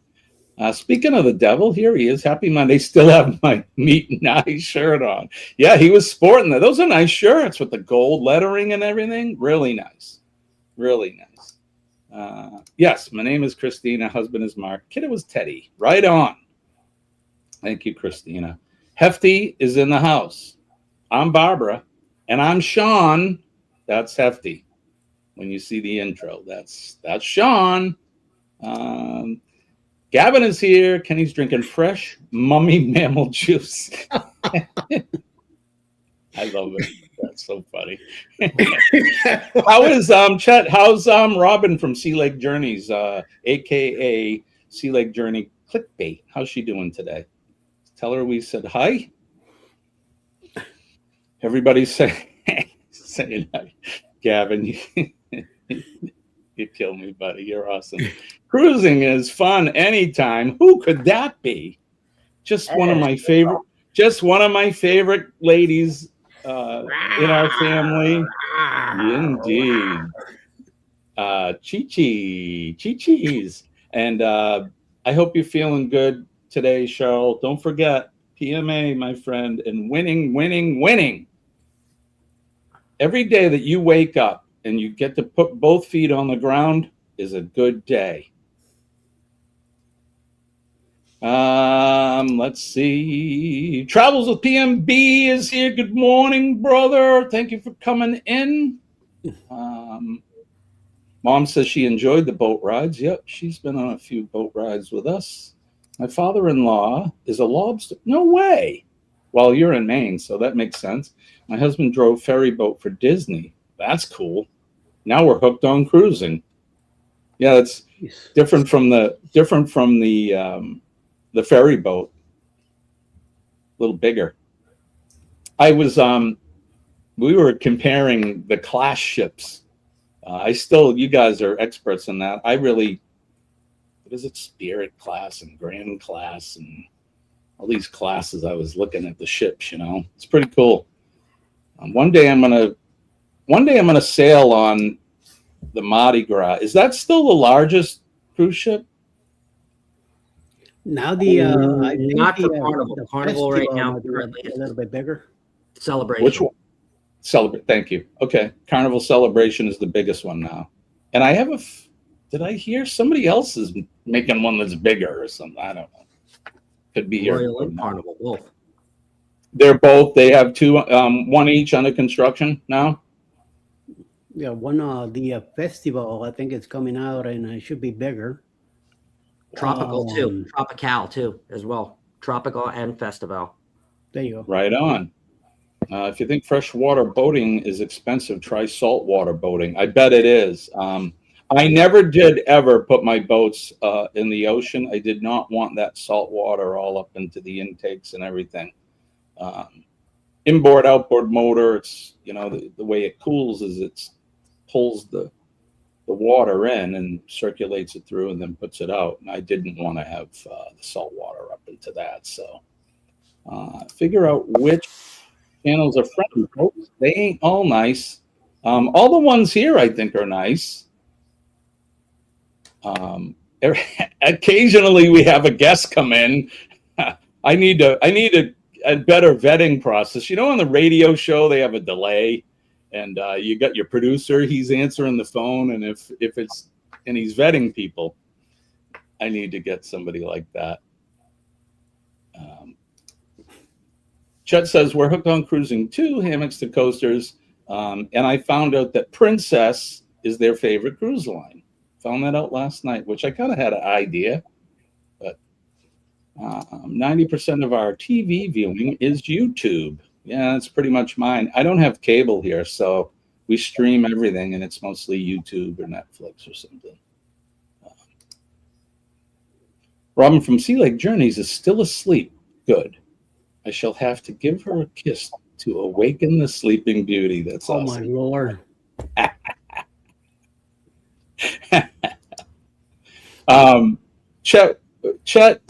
Speaking of the devil, here he is. Happy Monday. Still have my meat and eye shirt on. Yeah, he was sporting that. Those are nice shirts with the gold lettering and everything. Really nice. Really nice. Yes, my name is Christina. Husband is Mark. Kiddo was Teddy. Right on. Thank you, Christina. Hefty is in the house. I'm Barbara. And I'm Sean. That's Hefty. When you see the intro, that's Sean. Gavin is here. Kenny's drinking fresh mummy mammal juice. I love it. That's so funny. How is Chet? How's Robin from Sea Lake Journeys, aka Sea Lake Journey Clickbait? How's she doing today? Tell her we said hi. Everybody's saying hi. Gavin, you kill me, buddy. You're awesome. Cruising is fun anytime. Who could that be? Just one of my favorite ladies in our family. Indeed. Chi-Chi's. And I hope you're feeling good today, Cheryl. Don't forget PMA, my friend, and winning. Every day that you wake up and you get to put both feet on the ground is a good day. Let's see. Travels with PMB is here. Good morning, brother. Thank you for coming in. Mom says she enjoyed the boat rides. Yep, she's been on a few boat rides with us. My father-in-law is a lobster. No way. Well, you're in Maine, so that makes sense. My husband drove ferry boat for Disney. That's cool. Now we're hooked on cruising. Yeah, it's different from the ferry boat. A little bigger. We were comparing the class ships. You guys are experts in that. What is it? Spirit class and Grand class and all these classes. I was looking at the ships, it's pretty cool. One day I'm gonna sail on the Mardi Gras. Is that still the largest cruise ship? Now I think not the Carnival. The Carnival right now a little bit bigger. Celebration. Which one? Celebrate. Thank you. Okay, Carnival Celebration is the biggest one now. And I have did I hear somebody else is making one that's bigger or something? I don't know. Could be Royal and Carnival both. They have two, one each under construction now. Yeah, one the festival I think it's coming out and it should be bigger. Tropical too. Tropical too as well. Tropical and Festival. There you go. Right on. If you think freshwater boating is expensive, try saltwater boating. I bet it is. I never did ever put my boats in the ocean. I did not want that salt water all up into the intakes and everything. Inboard, outboard motor, it's, the way it cools is it pulls the water in and circulates it through and then puts it out. And I didn't want to have the salt water up into that. So figure out which channels are friendly, folks. They ain't all nice. All the ones here I think are nice. Occasionally we have a guest come in. I need a better vetting process. On the radio show they have a delay, and you got your producer. He's answering the phone, and if he's vetting people, I need to get somebody like that. Chet says we're hooked on cruising too, hammocks to coasters, and I found out that Princess is their favorite cruise line. Found that out last night, which I kind of had an idea, but 90% of our TV viewing is YouTube. Yeah, that's pretty much mine. I don't have cable here, so we stream everything, and it's mostly YouTube or Netflix or something. Robin from Sea Lake Journeys is still asleep. Good. I shall have to give her a kiss to awaken the sleeping beauty. That's awesome. Oh, my Lord. Chet, Chet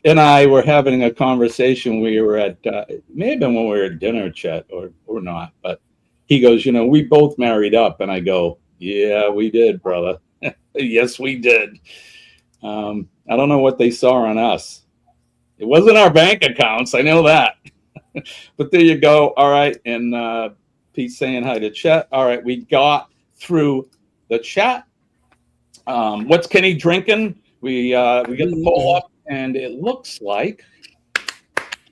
and I were having a conversation. We were at, it may have been when we were at dinner, Chet, or not. But he goes, you know, we both married up. And I go, yeah, we did, brother. Yes, we did. I don't know what they saw on us. It wasn't our bank accounts. I know that. But there you go. All right. And Pete's saying hi to Chet. All right. We got through the chat. What's Kenny drinking? We got the poll up, and it looks like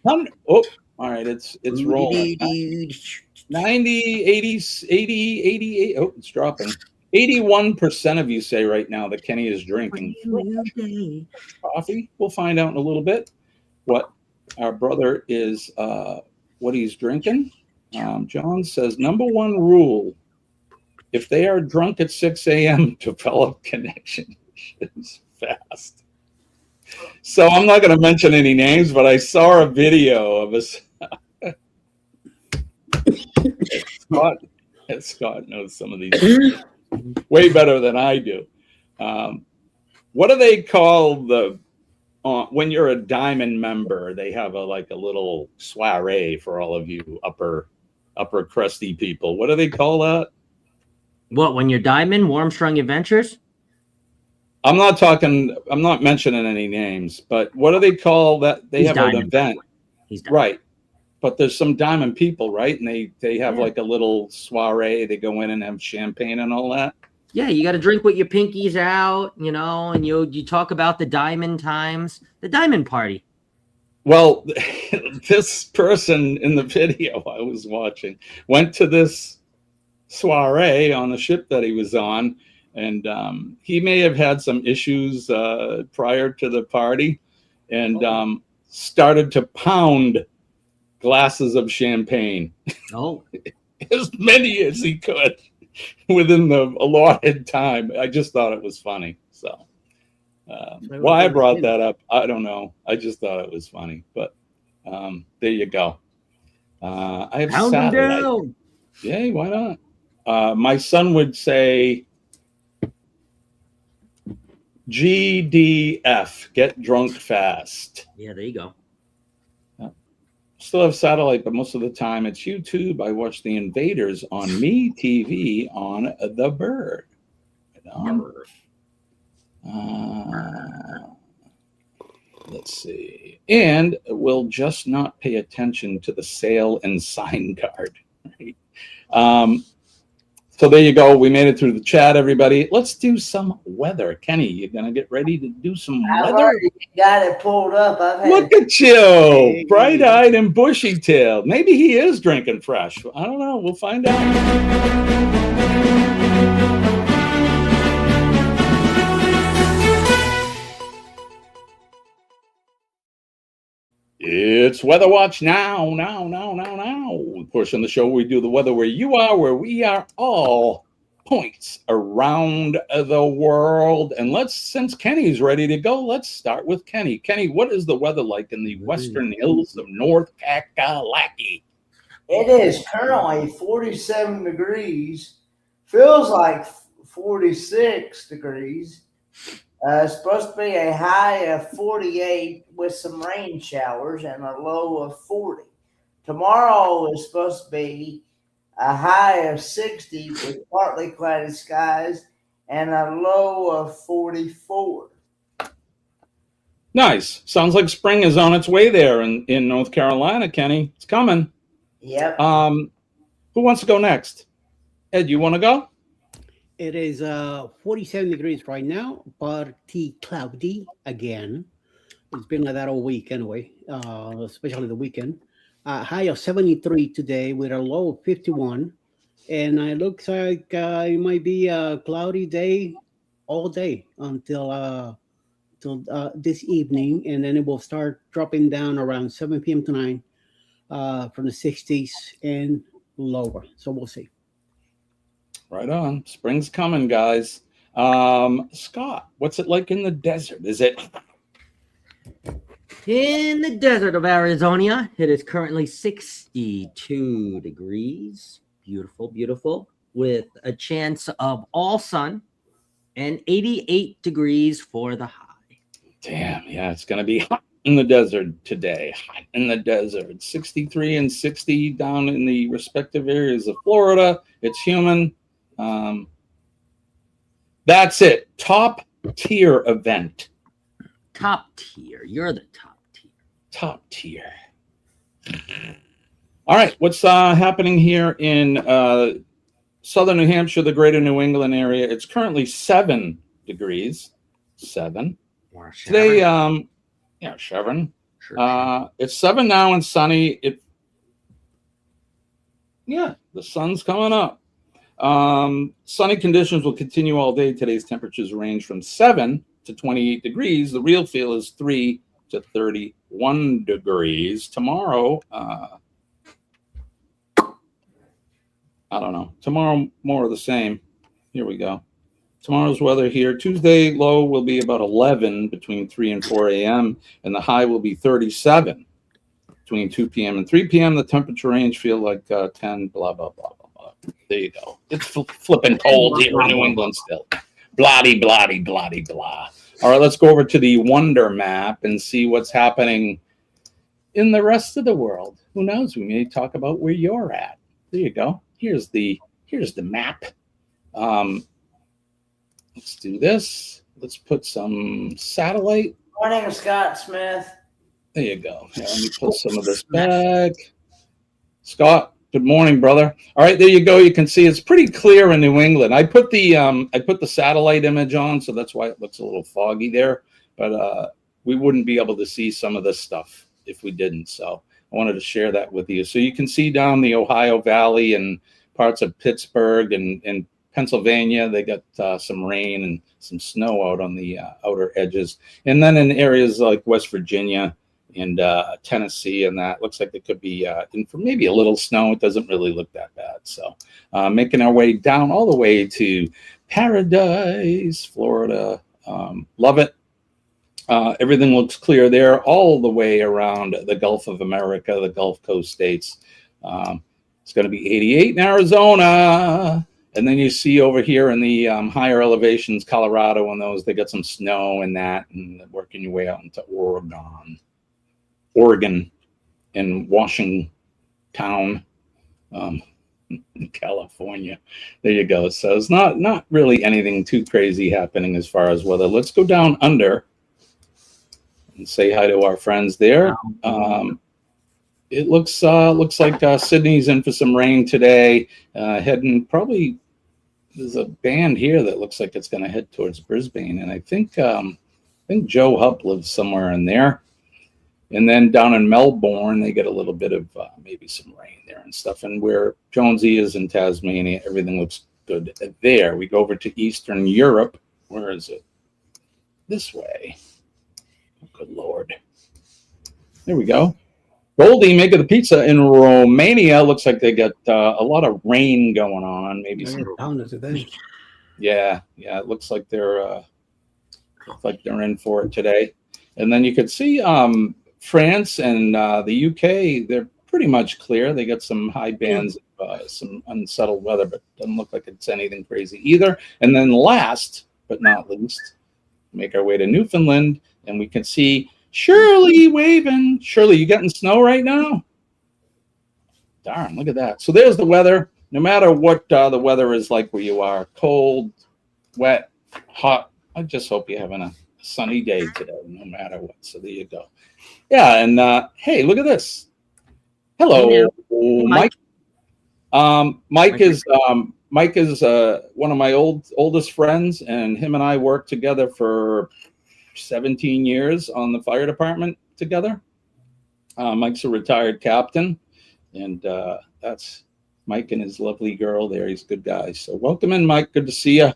all right, it's rolling. 90, 80, 88. Oh, it's dropping. 81% of you say right now that Kenny is drinking coffee. We'll find out in a little bit what our brother is, what he's drinking. John says, number one rule, if they are drunk at 6 a.m., develop connections fast. So I'm not going to mention any names, but I saw a video of us. Scott knows some of these way better than I do. What do they call the when you're a diamond member? They have a little soiree for all of you upper crusty people. What do they call that? What, when you're diamond? Warmstrong Adventures? I'm not mentioning any names, but what do they call that? They have an event. Right. But there's some diamond people, right? And they have like a little soiree. They go in and have champagne and all that. Yeah, you got to drink with your pinkies out, you know, and you talk about the diamond times, the diamond party. Well, this person in the video I was watching went to this soiree on the ship that he was on, and he may have had some issues prior to the party, and started to pound glasses of champagne. Oh, as many as he could within the allotted time. I just thought it was funny. So why I brought that up, I don't know. I just thought it was funny. But there you go. I have satellite. Yay, why not? My son would say GDF, get drunk fast. Yeah, there you go. Still have satellite, but most of the time it's YouTube. I watch The Invaders on MeTV on the Bird. Let's see. And we'll just not pay attention to the sale and sign card. Right? So there you go. We made it through the chat, everybody. Let's do some weather. Kenny, you going to get ready to do some I've weather? already got it pulled up. Look at you, bright-eyed and bushy-tailed. Maybe he is drinking fresh. I don't know. We'll find out. It's Weather Watch now. Portion of the show where we do the weather where you are, where we are, all points around the world. And since Kenny's ready to go, let's start with Kenny. Kenny, what is the weather like in the western hills of North Kakalaki? It is currently 47 degrees. Feels like 46 degrees. It's supposed to be a high of 48 with some rain showers and a low of 40. Tomorrow is supposed to be a high of 60 with partly cloudy skies and a low of 44. Nice. Sounds like spring is on its way there in North Carolina, Kenny. It's coming. Yep. Who wants to go next? Ed, you want to go? It is 47 degrees right now, but cloudy again. It's been like that all week anyway, especially the weekend. High of 73 today with a low of 51. And it looks like it might be a cloudy day all day until this evening. And then it will start dropping down around 7 p.m. tonight from the 60s and lower. So we'll see. Right on. Spring's coming, guys. Scott, what's it like in the desert? Is it... In the desert of Arizona, it is currently 62 degrees. Beautiful, beautiful. With a chance of all sun and 88 degrees for the high. Damn, yeah, it's going to be hot in the desert today. Hot in the desert. 63 and 60 down in the respective areas of Florida. It's humid. That's it. Top tier event. Top tier. You're the top tier. Top tier. All right, what's happening here in southern New Hampshire, the greater New England area? It's currently 7 degrees. 7. Today, yeah, Chevron. Sure. It's 7 now and sunny. Yeah, the sun's coming up. Sunny conditions will continue all day. Today's temperatures range from 7 to 28 degrees. The real feel is 3 to 31 degrees. Tomorrow, I don't know. Tomorrow, more of the same. Here we go. Tomorrow's weather here. Tuesday low will be about 11 between 3 and 4 a.m. and the high will be 37 between 2 p.m. and 3 p.m. The temperature range feel like 10, blah, blah, blah, blah, blah. There you go. It's flipping cold here in New England still. Bloody, bloody, bloody, blah. All right, let's go over to the Wonder Map and see what's happening in the rest of the world. Who knows? We may talk about where you're at. There you go. Here's the map. Let's do this. Let's put some satellite. Morning, Scott Smith. There you go. Yeah, let me pull some of this back. Scott, good morning, brother. All right, there you go. You can see it's pretty clear in New England. I put the satellite image on, so that's why it looks a little foggy there. But we wouldn't be able to see some of this stuff if we didn't. So I wanted to share that with you. So you can see down the Ohio Valley and parts of Pittsburgh and Pennsylvania, they got some rain and some snow out on the outer edges. And then in areas like West Virginia and Tennessee, and that looks like it could be in for maybe a little snow. It doesn't really look that bad. So making our way down all the way to Paradise, Florida. Love it. Everything looks clear there all the way around the Gulf of America, the Gulf Coast states. It's going to be 88 in Arizona. And then you see over here in the higher elevations, Colorado and those, they got some snow and that, and working your way out into Oregon and Washington, California. There you go. So it's not really anything too crazy happening as far as weather. Let's go down under and say hi to our friends there. It looks like Sydney's in for some rain today. Heading probably, there's a band here that looks like it's going to head towards Brisbane, and I think Joe Hupp lives somewhere in there. And then down in Melbourne, they get a little bit of maybe some rain there and stuff. And where Jonesy is in Tasmania, everything looks good there. We go over to Eastern Europe. Where is it? This way. Oh, good Lord. There we go. Goldie, Make of the Pizza in Romania. Looks like they got a lot of rain going on. Maybe some. Yeah. It looks like they're in for it today. And then you could see France and the UK. They're pretty much clear. They got some high bands, some unsettled weather, but doesn't look like it's anything crazy either. And then last but not least, make our way to Newfoundland, and we can see Shirley waving. Shirley, you getting snow right now? Darn, look at that. So there's the weather. No matter what the weather is like where you are, cold, wet, hot, I just hope you're having a sunny day today, no matter what. So there you go. Yeah, and hey, look at this. Hello, Mike. Mike is one of my oldest friends, and him and I worked together for 17 years on the fire department together. Mike's a retired captain, and that's Mike and his lovely girl there. He's a good guy. So welcome in, Mike. Good to see you.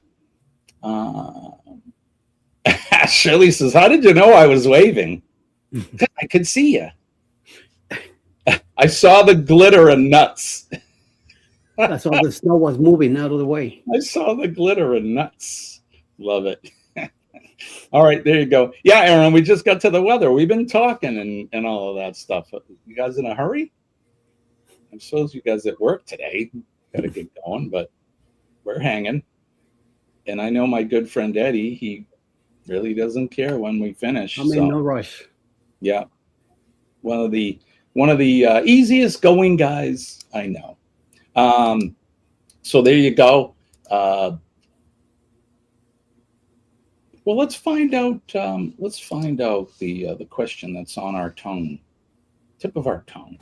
Shirley says, how did you know I was waving? I could see you. I saw the glitter and nuts. I saw the snow was moving out of the way. I saw the glitter and nuts. Love it. All right, there you go. Yeah, Aaron, we just got to the weather. We've been talking and all of that stuff. You guys in a hurry? I suppose you guys at work today got to get going, but we're hanging. And I know my good friend Eddie, he Really doesn't care when we finish. I'm in no rush. Yeah, one of the easiest going guys I know. So there you go. Well, let's find out. Let's find out the question that's on our tongue, tip of our tongue.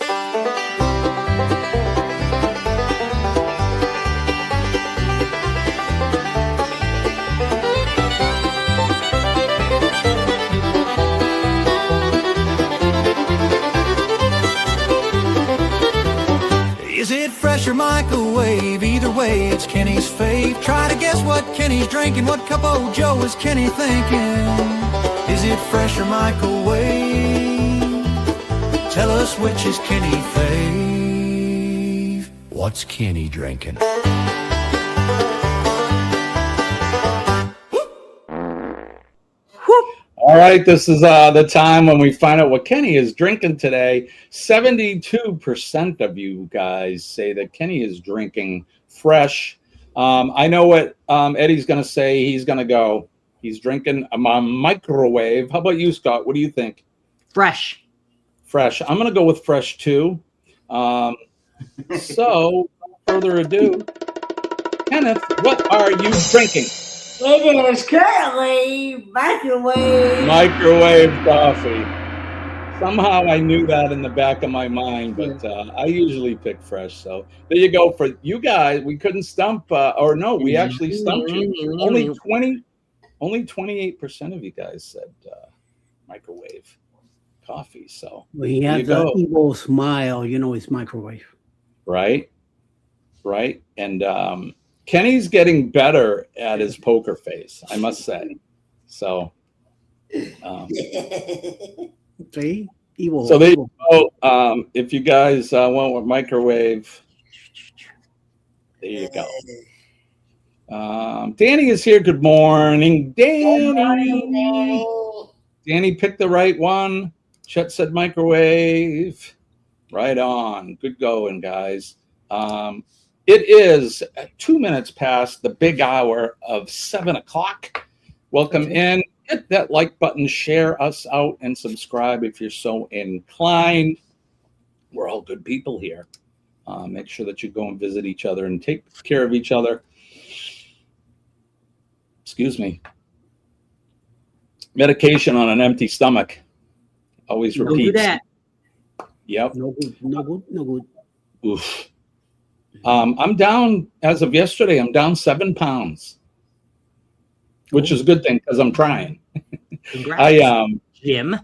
Is it fresh or microwave? Either way, it's Kenny's fave. Try to guess what Kenny's drinking. What cup of Joe is Kenny thinking? Is it fresh or microwave? Tell us which is Kenny fave. What's Kenny drinking? All right, this is the time when we find out what Kenny is drinking today. 72% of you guys say that Kenny is drinking fresh. I know what Eddie's going to say. He's drinking a microwave. How about you, Scott? What do you think? Fresh. Fresh. I'm going to go with fresh, too. So, without further ado, Kenneth, what are you drinking? It is currently Microwave coffee. Somehow I knew that in the back of my mind, but I usually pick fresh. So there you go. For you guys, we couldn't stump, we actually stumped you. Only 28% of you guys said microwave coffee. So When he has the evil smile, you know it's microwave. Right. And Kenny's getting better at his poker face, I must say. So, See? Evil. So there you go. If you guys want with microwave, there you go. Danny is here. Good morning, Danny. Danny picked the right one. Chet said microwave. Right on. Good going, guys. It is 2 minutes past the big hour of 7 o'clock. Welcome in. Hit that like button, share us out, and subscribe if you're so inclined. We're all good people here. Make sure that you go and visit each other and take care of each other. Excuse me. Medication on an empty stomach. Always repeat. Don't do that. Yep. No good. Oof. I'm down, as of yesterday, I'm down 7 pounds, which is a good thing because I'm trying. Congrats, Jim.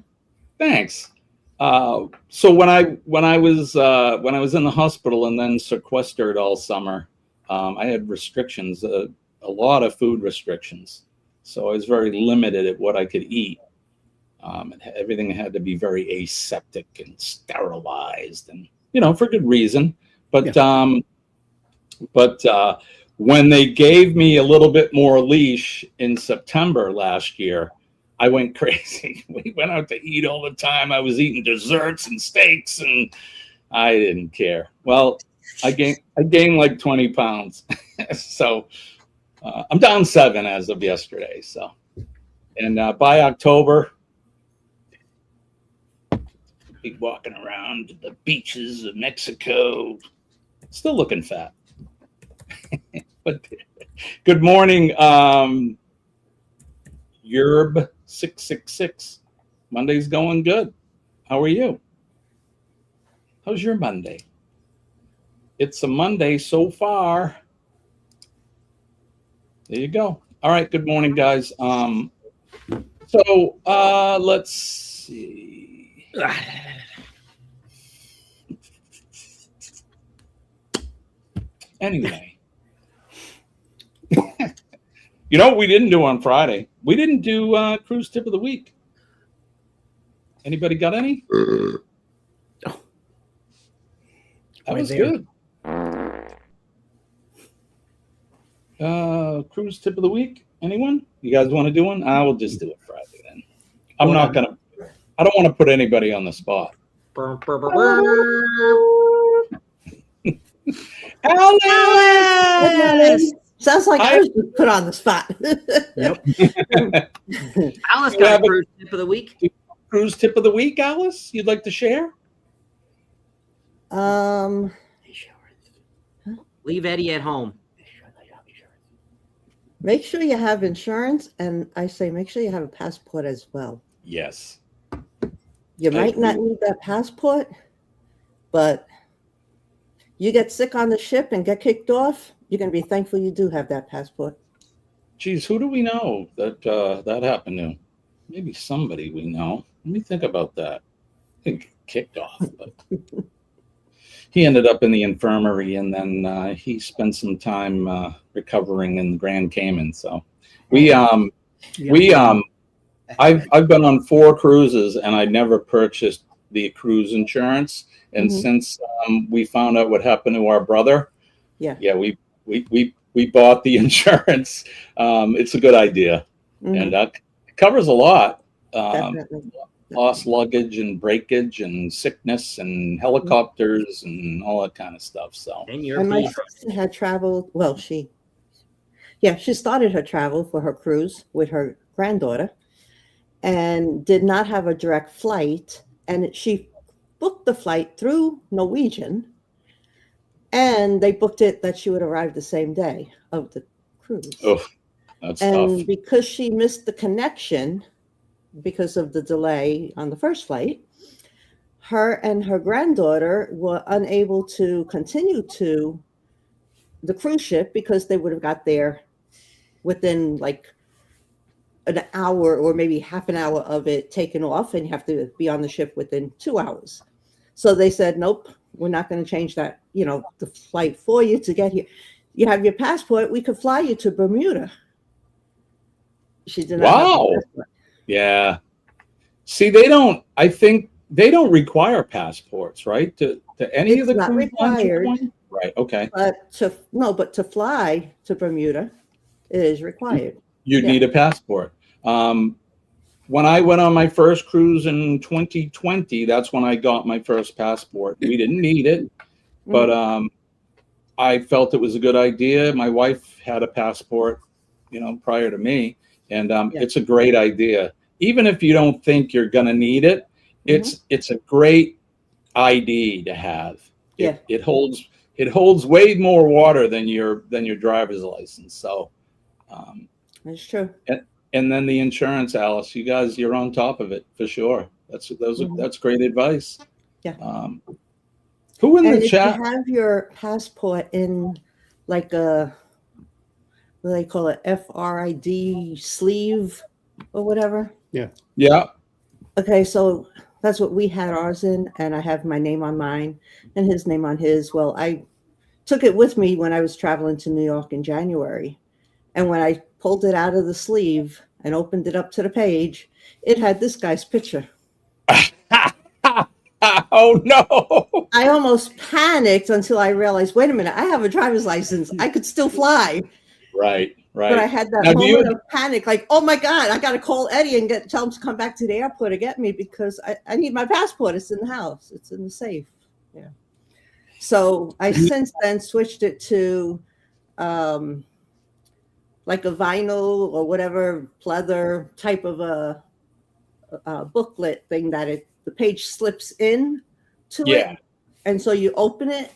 Thanks. So when I was in the hospital and then sequestered all summer, I had restrictions, a lot of food restrictions. So I was very limited at what I could eat. Everything had to be very aseptic and sterilized, and for good reason. But when they gave me a little bit more leash in September last year, I went crazy. We went out to eat all the time. I was eating desserts and steaks, and I didn't care. Well, I gained like 20 pounds. So I'm down 7 as of yesterday. So, and by October, I'll be walking around the beaches of Mexico, still looking fat. But good morning, Yerb 666. Monday's going good. How are you? How's your Monday? It's a Monday so far. There you go. All right. Good morning, guys. So let's see. Anyway. You know what we didn't do on Friday? We didn't do cruise tip of the week. Anybody got any? That was good. Cruise tip of the week? Anyone? You guys want to do one? I will just do it Friday then. I don't want to put anybody on the spot. Alice! Sounds like I was just put on the spot. Alice got a cruise tip of the week. Cruise tip of the week, Alice? You'd like to share? Leave Eddie at home. Make sure you have insurance, and I say make sure you have a passport as well. Yes. You might not need that passport, but you get sick on the ship and get kicked off, you're going to be thankful you do have that passport. Geez, who do we know that that happened to? Maybe somebody we know. Let me think about that. I think kicked off, but he ended up in the infirmary, and then he spent some time recovering in the Grand Cayman. So I've been on 4 cruises, and I never purchased the cruise insurance. And since we found out what happened to our brother, we bought the insurance. It's a good idea, and it covers a lot. Lost luggage and breakage and sickness and helicopters and all that kind of stuff. So, and my sister had traveled. Well, she started her travel for her cruise with her granddaughter, and did not have a direct flight. And she booked the flight through Norwegian, and they booked it that she would arrive the same day of the cruise. Oh, that's and tough. Because she missed the connection because of the delay on the first flight, her and her granddaughter were unable to continue to the cruise ship because they would have got there within like an hour or maybe half an hour of it taken off, and you have to be on the ship within 2 hours. So they said, nope, we're not going to change that, the flight for you to get here. You have your passport, we could fly you to Bermuda. She did not have a passport. Yeah. See, I think they don't require passports, right? To any of the not cruise lines you're required. going? Right. Okay. But to fly to Bermuda, it is required. You'd need a passport. When I went on my first cruise in 2020, that's when I got my first passport. We didn't need it, but I felt it was a good idea. My wife had a passport, prior to me, and it's a great idea. Even if you don't think you're going to need it, it's a great ID to have. It holds way more water than your driver's license. So that's true. And then the insurance, Alice, you're on top of it for sure. That's great advice. Yeah. Who in the if chat? You have your passport in like a, what do they call it, FRID sleeve or whatever? Yeah. Yeah. Okay, so that's what we had ours in, and I have my name on mine and his name on his. Well, I took it with me when I was traveling to New York in January, and when I pulled it out of the sleeve and opened it up to the page, it had this guy's picture. Oh no! I almost panicked until I realized, wait a minute, I have a driver's license. I could still fly. Right. But I had that moment of panic, like, oh my God, I got to call Eddie and tell him to come back to the airport to get me because I need my passport. It's in the house. It's in the safe. Yeah. So I since then switched it to like a vinyl or whatever pleather type of a booklet thing that the page slips in to it. And so you open it,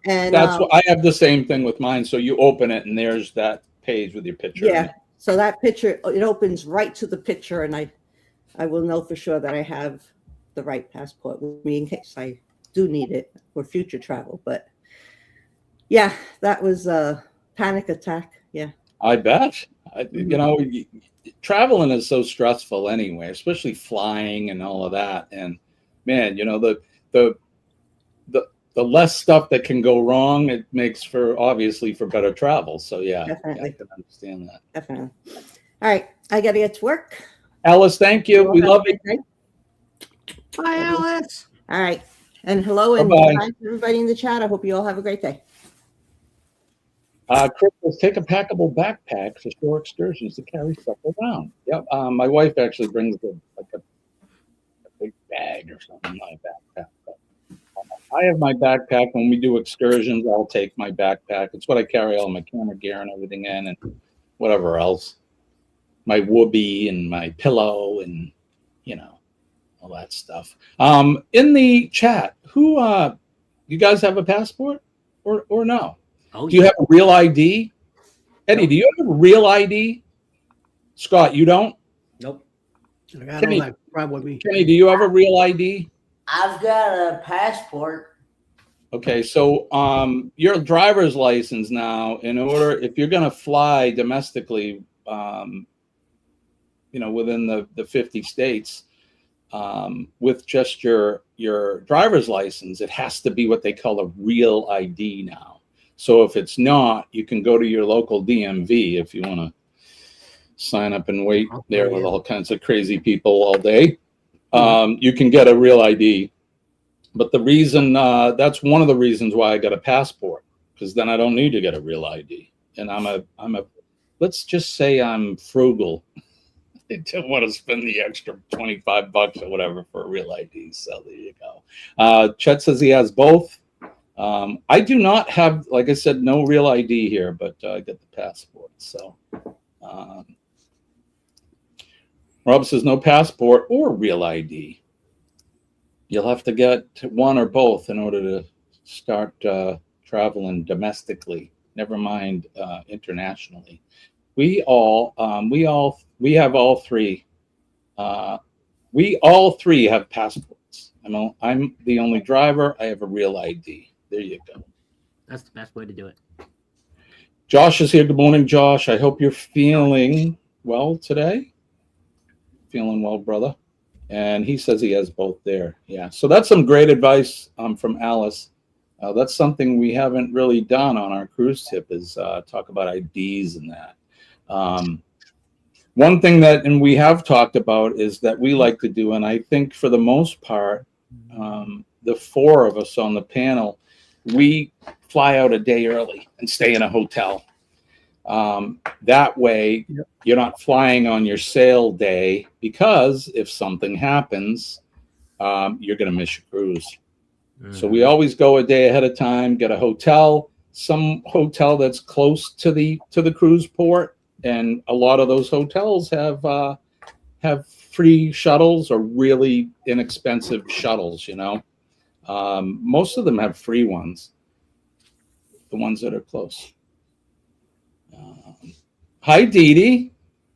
and that's what I have the same thing with mine. So you open it and there's that page with your picture. Yeah. So that picture, it opens right to the picture, and I will know for sure that I have the right passport with me in case I do need it for future travel. But yeah, that was a panic attack. Yeah. I bet. Traveling is so stressful anyway, especially flying and all of that. And man, the less stuff that can go wrong, it makes obviously for better travel. So yeah, definitely. I can understand that. Definitely. All right, I got to get to work. Alice, thank you. We love you. Bye, Alice. All right, and hello and Bye-bye. to everybody in the chat. I hope you all have a great day. Chris, let's take a packable backpack for shore excursions to carry stuff around. Yep. My wife actually brings a big bag or something, not a backpack. But I have my backpack. When we do excursions, I'll take my backpack. It's what I carry all my camera gear and everything in, and whatever else. My whoopee and my pillow and, all that stuff. In the chat, who, you guys have a passport or no? Oh, do you have a real ID? Eddie, do you have a real ID? Scott, you don't? Nope. I got Kenny, all that right with me. Kenny, do you have a real ID? I've got a passport. Okay, so your driver's license now, if you're going to fly domestically, within the 50 states, with just your driver's license, it has to be what they call a real ID now. So if it's not, you can go to your local DMV if you want to sign up and wait there with all kinds of crazy people all day. You can get a real ID. But the reason, that's one of the reasons why I got a passport, because then I don't need to get a real ID. And let's just say I'm frugal. I don't want to spend the extra $25 or whatever for a real ID. So there you go. Chet says he has both. I do not have, like I said, no real ID here, but I get the passport. So Rob says no passport or real ID. You'll have to get one or both in order to start traveling domestically. Never mind internationally. We have all three. We all three have passports. I'm the only driver. I have a real ID. There you go. That's the best way to do it. Josh is here. Good morning, Josh. I hope you're feeling well today. Feeling well, brother. And he says he has both there. Yeah. So that's some great advice from Alice. That's something we haven't really done on our cruise tip is talk about IDs and that. One thing that, and we have talked about, is that we like to do, and I think for the most part, the four of us on the panel, we fly out a day early and stay in a hotel. That way, you're not flying on your sail day, because if something happens, you're going to miss your cruise. So we always go a day ahead of time, get a hotel, some hotel that's close to the cruise port. And a lot of those hotels have free shuttles or really inexpensive shuttles, Most of them have free ones, the ones that are close. Hi, Dee Dee.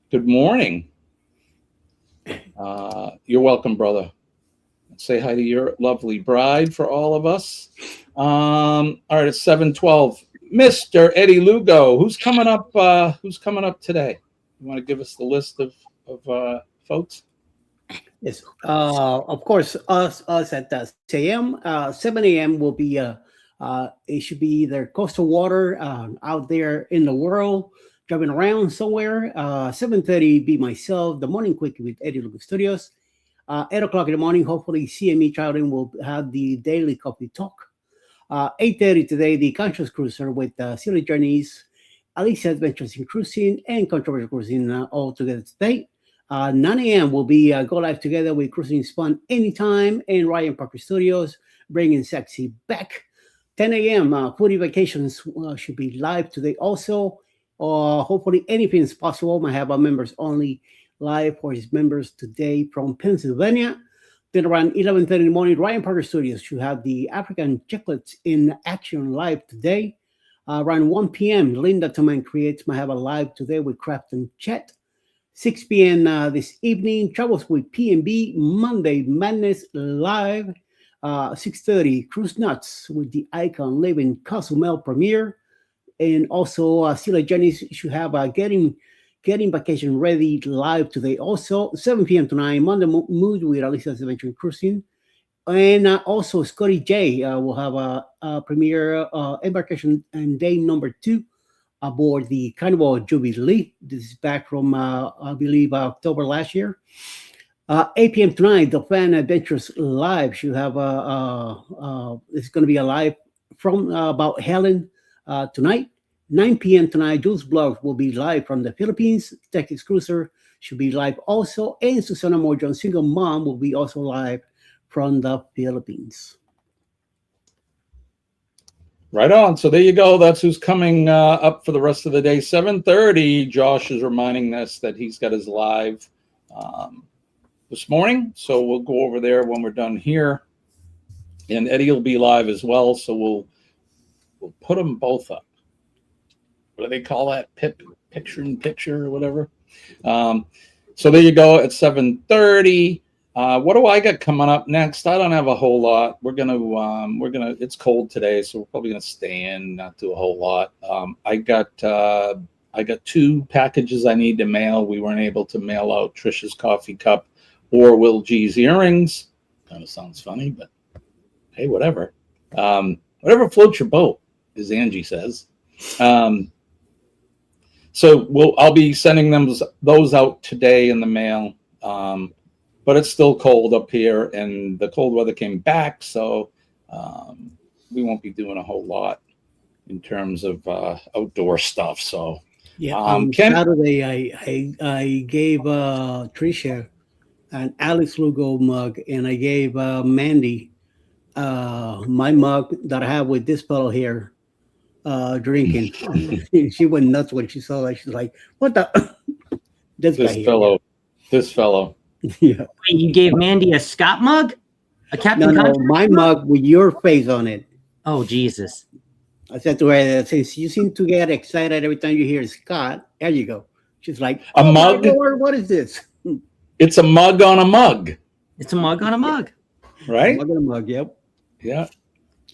Good morning. You're welcome, brother. Say hi to your lovely bride for all of us. All right, it's 7:12. Mr. Eddie Lugo, who's coming up? Who's coming up today? You want to give us the list of folks? Yes, of course. Us at 6 a.m. 7 a.m. will be it should be either coastal water out there in the world, driving around somewhere. 7:30 be myself, the morning quickie with Eddie Lugo Studios. 8 o'clock in the morning, hopefully CME Traveling will have the daily coffee talk. 8:30 today, the Conscious Cruiser with Silly Journeys, Alicia Adventures in Cruising, and Controversial Cruising all together today. 9 a.m. will be go live together with Cruising Fun Anytime and Ryan Parker Studios, bringing sexy back. 10 a.m. Foodie Vacations should be live today also. Hopefully anything is possible. I have our members only live for his members today from Pennsylvania. Then around 11:30 in the morning, Ryan Parker Studios should have the African Chicklets in action live today. Around 1 p.m., Linda Toman Creates might have a live today with Craft and Chat. 6 p.m. This evening, Travels with P&B Monday Madness live. 6:30, Cruise Nuts with the Icon Living Cozumel premiere. And also, Sila Jennings should have Getting Vacation Ready live today. Also, 7 p.m. tonight, Monday Mood with Alicia's Adventure Cruising. And also, Scotty J will have a premiere embarkation and day number 2 aboard the Carnival Jubilee. This is back from, I believe, October last year. 8 p.m. tonight, the Fan Adventures Live should have it's going to be a live from about Helen tonight. 9 p.m. tonight, Jules Blog will be live from the Philippines. Texas Cruiser should be live also. And Susana Morjon, Single Mom, will be also live from the Philippines. Right on. So there you go. That's who's coming up for the rest of the day. 7:30. Josh is reminding us that he's got his live this morning. So we'll go over there when we're done here. And Eddie will be live as well. So we'll put them both up. What do they call that? Picture in picture or whatever. So there you go at 7:30. What do I got coming up next? I don't have a whole lot. We're gonna. It's cold today, so we're probably gonna stay in, not do a whole lot. I got 2 packages I need to mail. We weren't able to mail out Trisha's coffee cup or Will G's earrings. Kind of sounds funny, but hey, whatever. Whatever floats your boat, as Angie says. So I'll be sending those out today in the mail. But it's still cold up here, and the cold weather came back, so we won't be doing a whole lot in terms of outdoor stuff. So yeah, Saturday I gave Trisha an Alex Lugo mug, and I gave Mandy my mug that I have with this fellow here drinking. She went nuts when she saw that. She's like, "What the?" This fellow. Yeah. You gave Mandy a Scott mug? A Captain No, Contract my mug with your face on it. Oh, Jesus. I said to her, since you seem to get excited every time you hear Scott, there you go. She's like, a mug? My Lord, what is this? It's a mug on a mug. It's a mug on a mug. Right? A mug on a mug, yep. Yeah.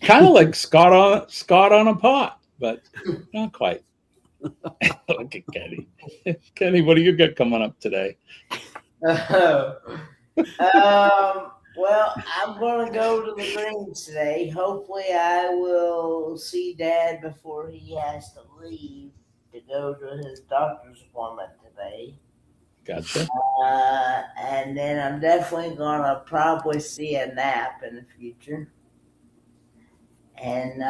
Kind of like Scott on a pot, but not quite. Look at Kenny. Kenny, what do you got coming up today? Well, I'm going to go to the Greens today. Hopefully, I will see Dad before he has to leave to go to his doctor's appointment today. Gotcha. And then I'm definitely going to probably see a nap in the future. And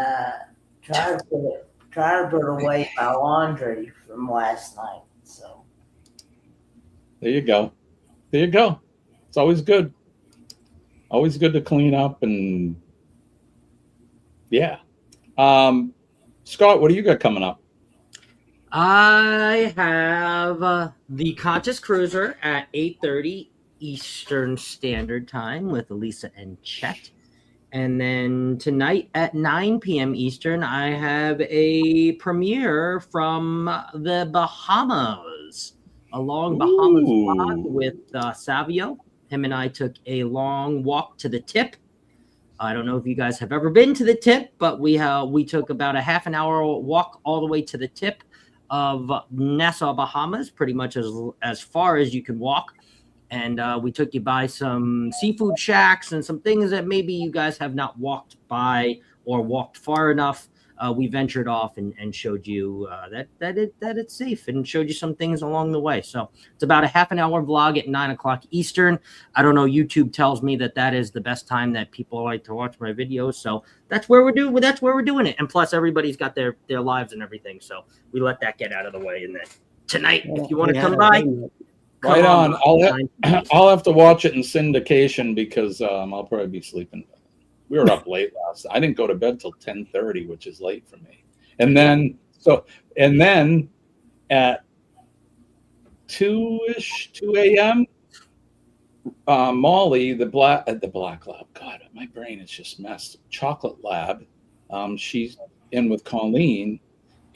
try to put away my laundry from last night. So there you go. There you go. It's always good. Always good to clean up and yeah. Scott, what do you got coming up? I have the Conscious Cruiser at 8:30 Eastern Standard Time with Elisa and Chet. And then tonight at 9 p.m. Eastern, I have a premiere from the Bahamas. A long Bahamas vlog with Savio. Him and I took a long walk to the tip. I don't know if you guys have ever been to the tip, but we took about a half an hour walk all the way to the tip of Nassau, Bahamas, pretty much as far as you can walk. And we took you by some seafood shacks and some things that maybe you guys have not walked by or walked far enough. We ventured off and showed you that it's safe and showed you some things along the way. So it's about a half an hour vlog at 9 o'clock Eastern. I don't know. YouTube tells me that is the best time that people like to watch my videos. So that's where we're doing it. And plus everybody's got their lives and everything. So we let that get out of the way. And then tonight, if you want to come by, right on. I'll have to watch it in syndication because I'll probably be sleeping. We were up late last night. I didn't go to bed till 10:30, which is late for me. And then at 2 a.m., Molly, the black lab. God, my brain is just messed. Chocolate lab. She's in with Colleen,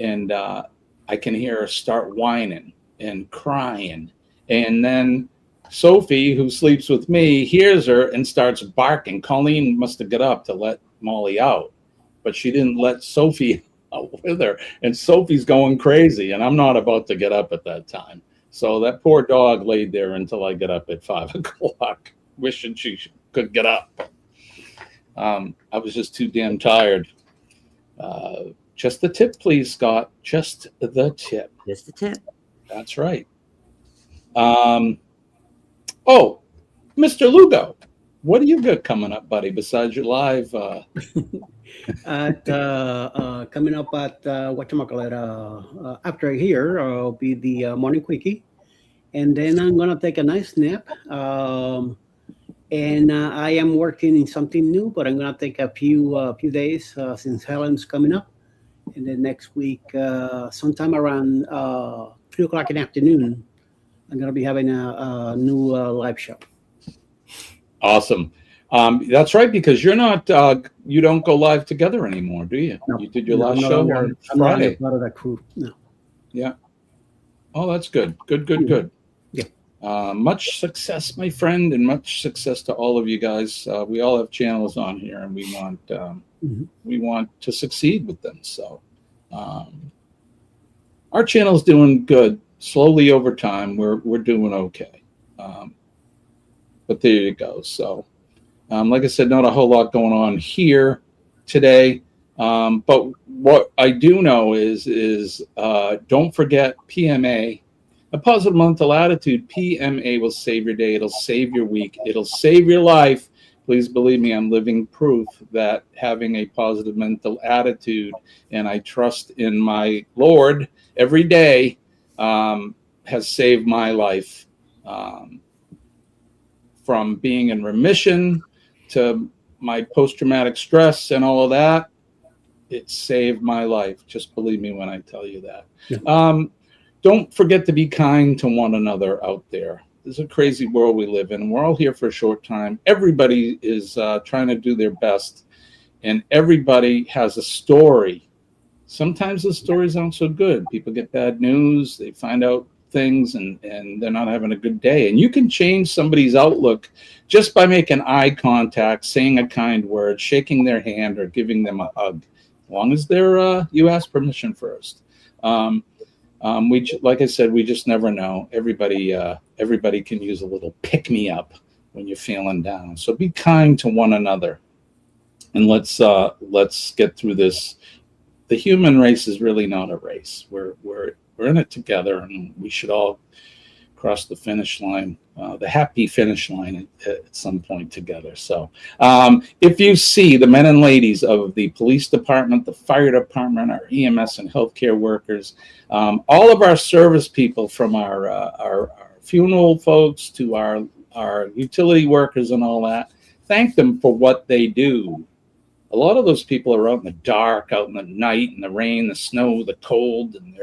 and I can hear her start whining and crying, and then Sophie, who sleeps with me, hears her and starts barking. Colleen must have got up to let Molly out, but she didn't let Sophie out with her. And Sophie's going crazy, and I'm not about to get up at that time. So that poor dog laid there until I get up at 5 o'clock, wishing she could get up. I was just too damn tired. Just the tip, please, Scott. Just the tip. Just the tip. That's right. Oh, Mr. Lugo, what do you got coming up, buddy, besides your live? Coming up at whatchamacallit, after here, I'll be the morning quickie. And then I'm going to take a nice nap. And And I am working in something new, but I'm gonna take a few days since Helen's coming up, and then next week, sometime around 3 o'clock in the afternoon, I'm gonna be having a new live show. Awesome. That's right, because you're not, you don't go live together anymore, do you? No. You did your No, last I'm show not- on I'm not Friday. part of that crew. No. Yeah. Oh, that's good. Good. Yeah. Much success, my friend, and much success to all of you guys. We all have channels on here, and we want to succeed with them. So, our channel's doing good. Slowly over time, we're doing okay. But there you go. So, like I said, not a whole lot going on here today. But what I do know is don't forget PMA. A positive mental attitude, PMA will save your day. It'll save your week. It'll save your life. Please believe me, I'm living proof that having a positive mental attitude, and I trust in my Lord every day, has saved my life from being in remission to my post-traumatic stress and all of that. It saved my life. Just believe me when I tell you that. Yeah. Don't forget to be kind to one another out there. This is a crazy world we live in. We're all here for a short time. Everybody is trying to do their best, and everybody has a story. Sometimes the stories aren't so good. People get bad news. They find out things, and they're not having a good day. And you can change somebody's outlook just by making eye contact, saying a kind word, shaking their hand, or giving them a hug, as long as they're you ask permission first. Like I said, we just never know. Everybody can use a little pick me up when you're feeling down. So be kind to one another, and let's get through this. The human race is really not a race. We're in it together, and we should all cross the finish line, the happy finish line at some point together. So if you see the men and ladies of the police department, the fire department, our EMS and healthcare workers, all of our service people, from our funeral folks to our utility workers and all that, thank them for what they do. A lot of those people are out in the dark, out in the night, in the rain, the snow, the cold, and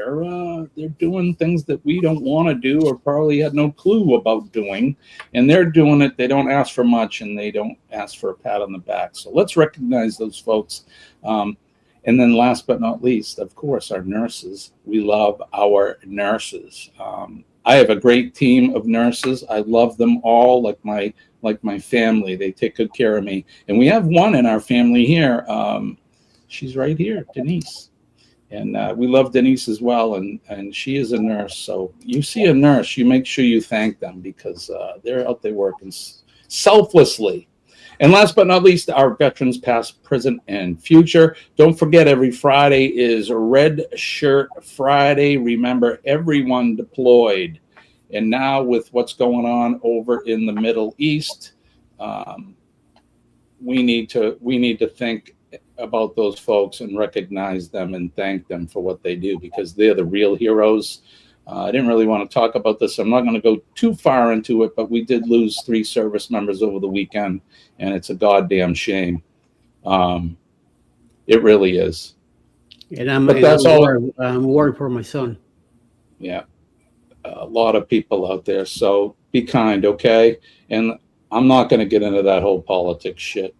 they're doing things that we don't want to do, or probably had no clue about doing, and they're doing it. They don't ask for much, and they don't ask for a pat on the back. So let's recognize those folks. And then last but not least, of course, our nurses. We love our nurses. I have a great team of nurses. I love them all like my family. They take good care of me. And we have one in our family here. She's right here, Denise. And we love Denise as well. And she is a nurse. So you see a nurse, you make sure you thank them, because they're out there working selflessly. And last but not least, our veterans past, present, and future. Don't forget, every Friday is Red Shirt Friday. Remember, everyone deployed. And now with what's going on over in the Middle East, we need to think about those folks and recognize them and thank them for what they do, because they're the real heroes. I didn't really want to talk about this. I'm not going to go too far into it, but we did lose 3 service members over the weekend, and it's a goddamn shame. It really is. And I'm worried for my son. Yeah. A lot of people out there. So be kind, okay? And I'm not going to get into that whole politics shit.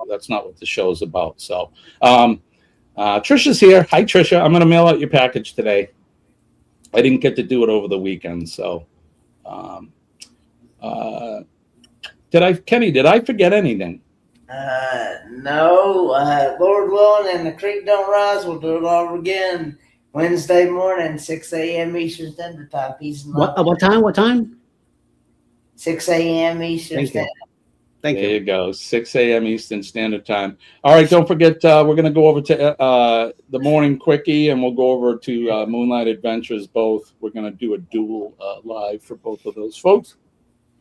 That's not what the show's about. So Trisha's here. Hi, Trisha. I'm going to mail out your package today. I didn't get to do it over the weekend. So Kenny, did I forget anything? No. Lord willing, and the creek don't rise, we'll do it all again Wednesday morning, 6 a.m. Eastern Standard Time. Peace and love. What time? 6 a.m. Eastern Standard. Thank you. There you go. 6 a.m. Eastern Standard Time. All right, don't forget, we're going to go over to the Morning Quickie, and we'll go over to Moonlight Adventures both. We're going to do a dual live for both of those folks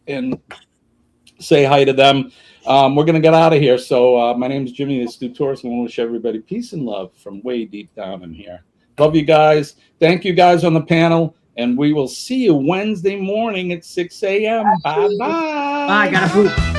and say hi to them. We're going to get out of here. So my name is Jimmy, the Stu Torres, and I want to wish everybody peace and love from way deep down in here. Love you guys. Thank you guys on the panel, and we will see you Wednesday morning at 6 a.m. Bye-bye. Bye, gotta poop.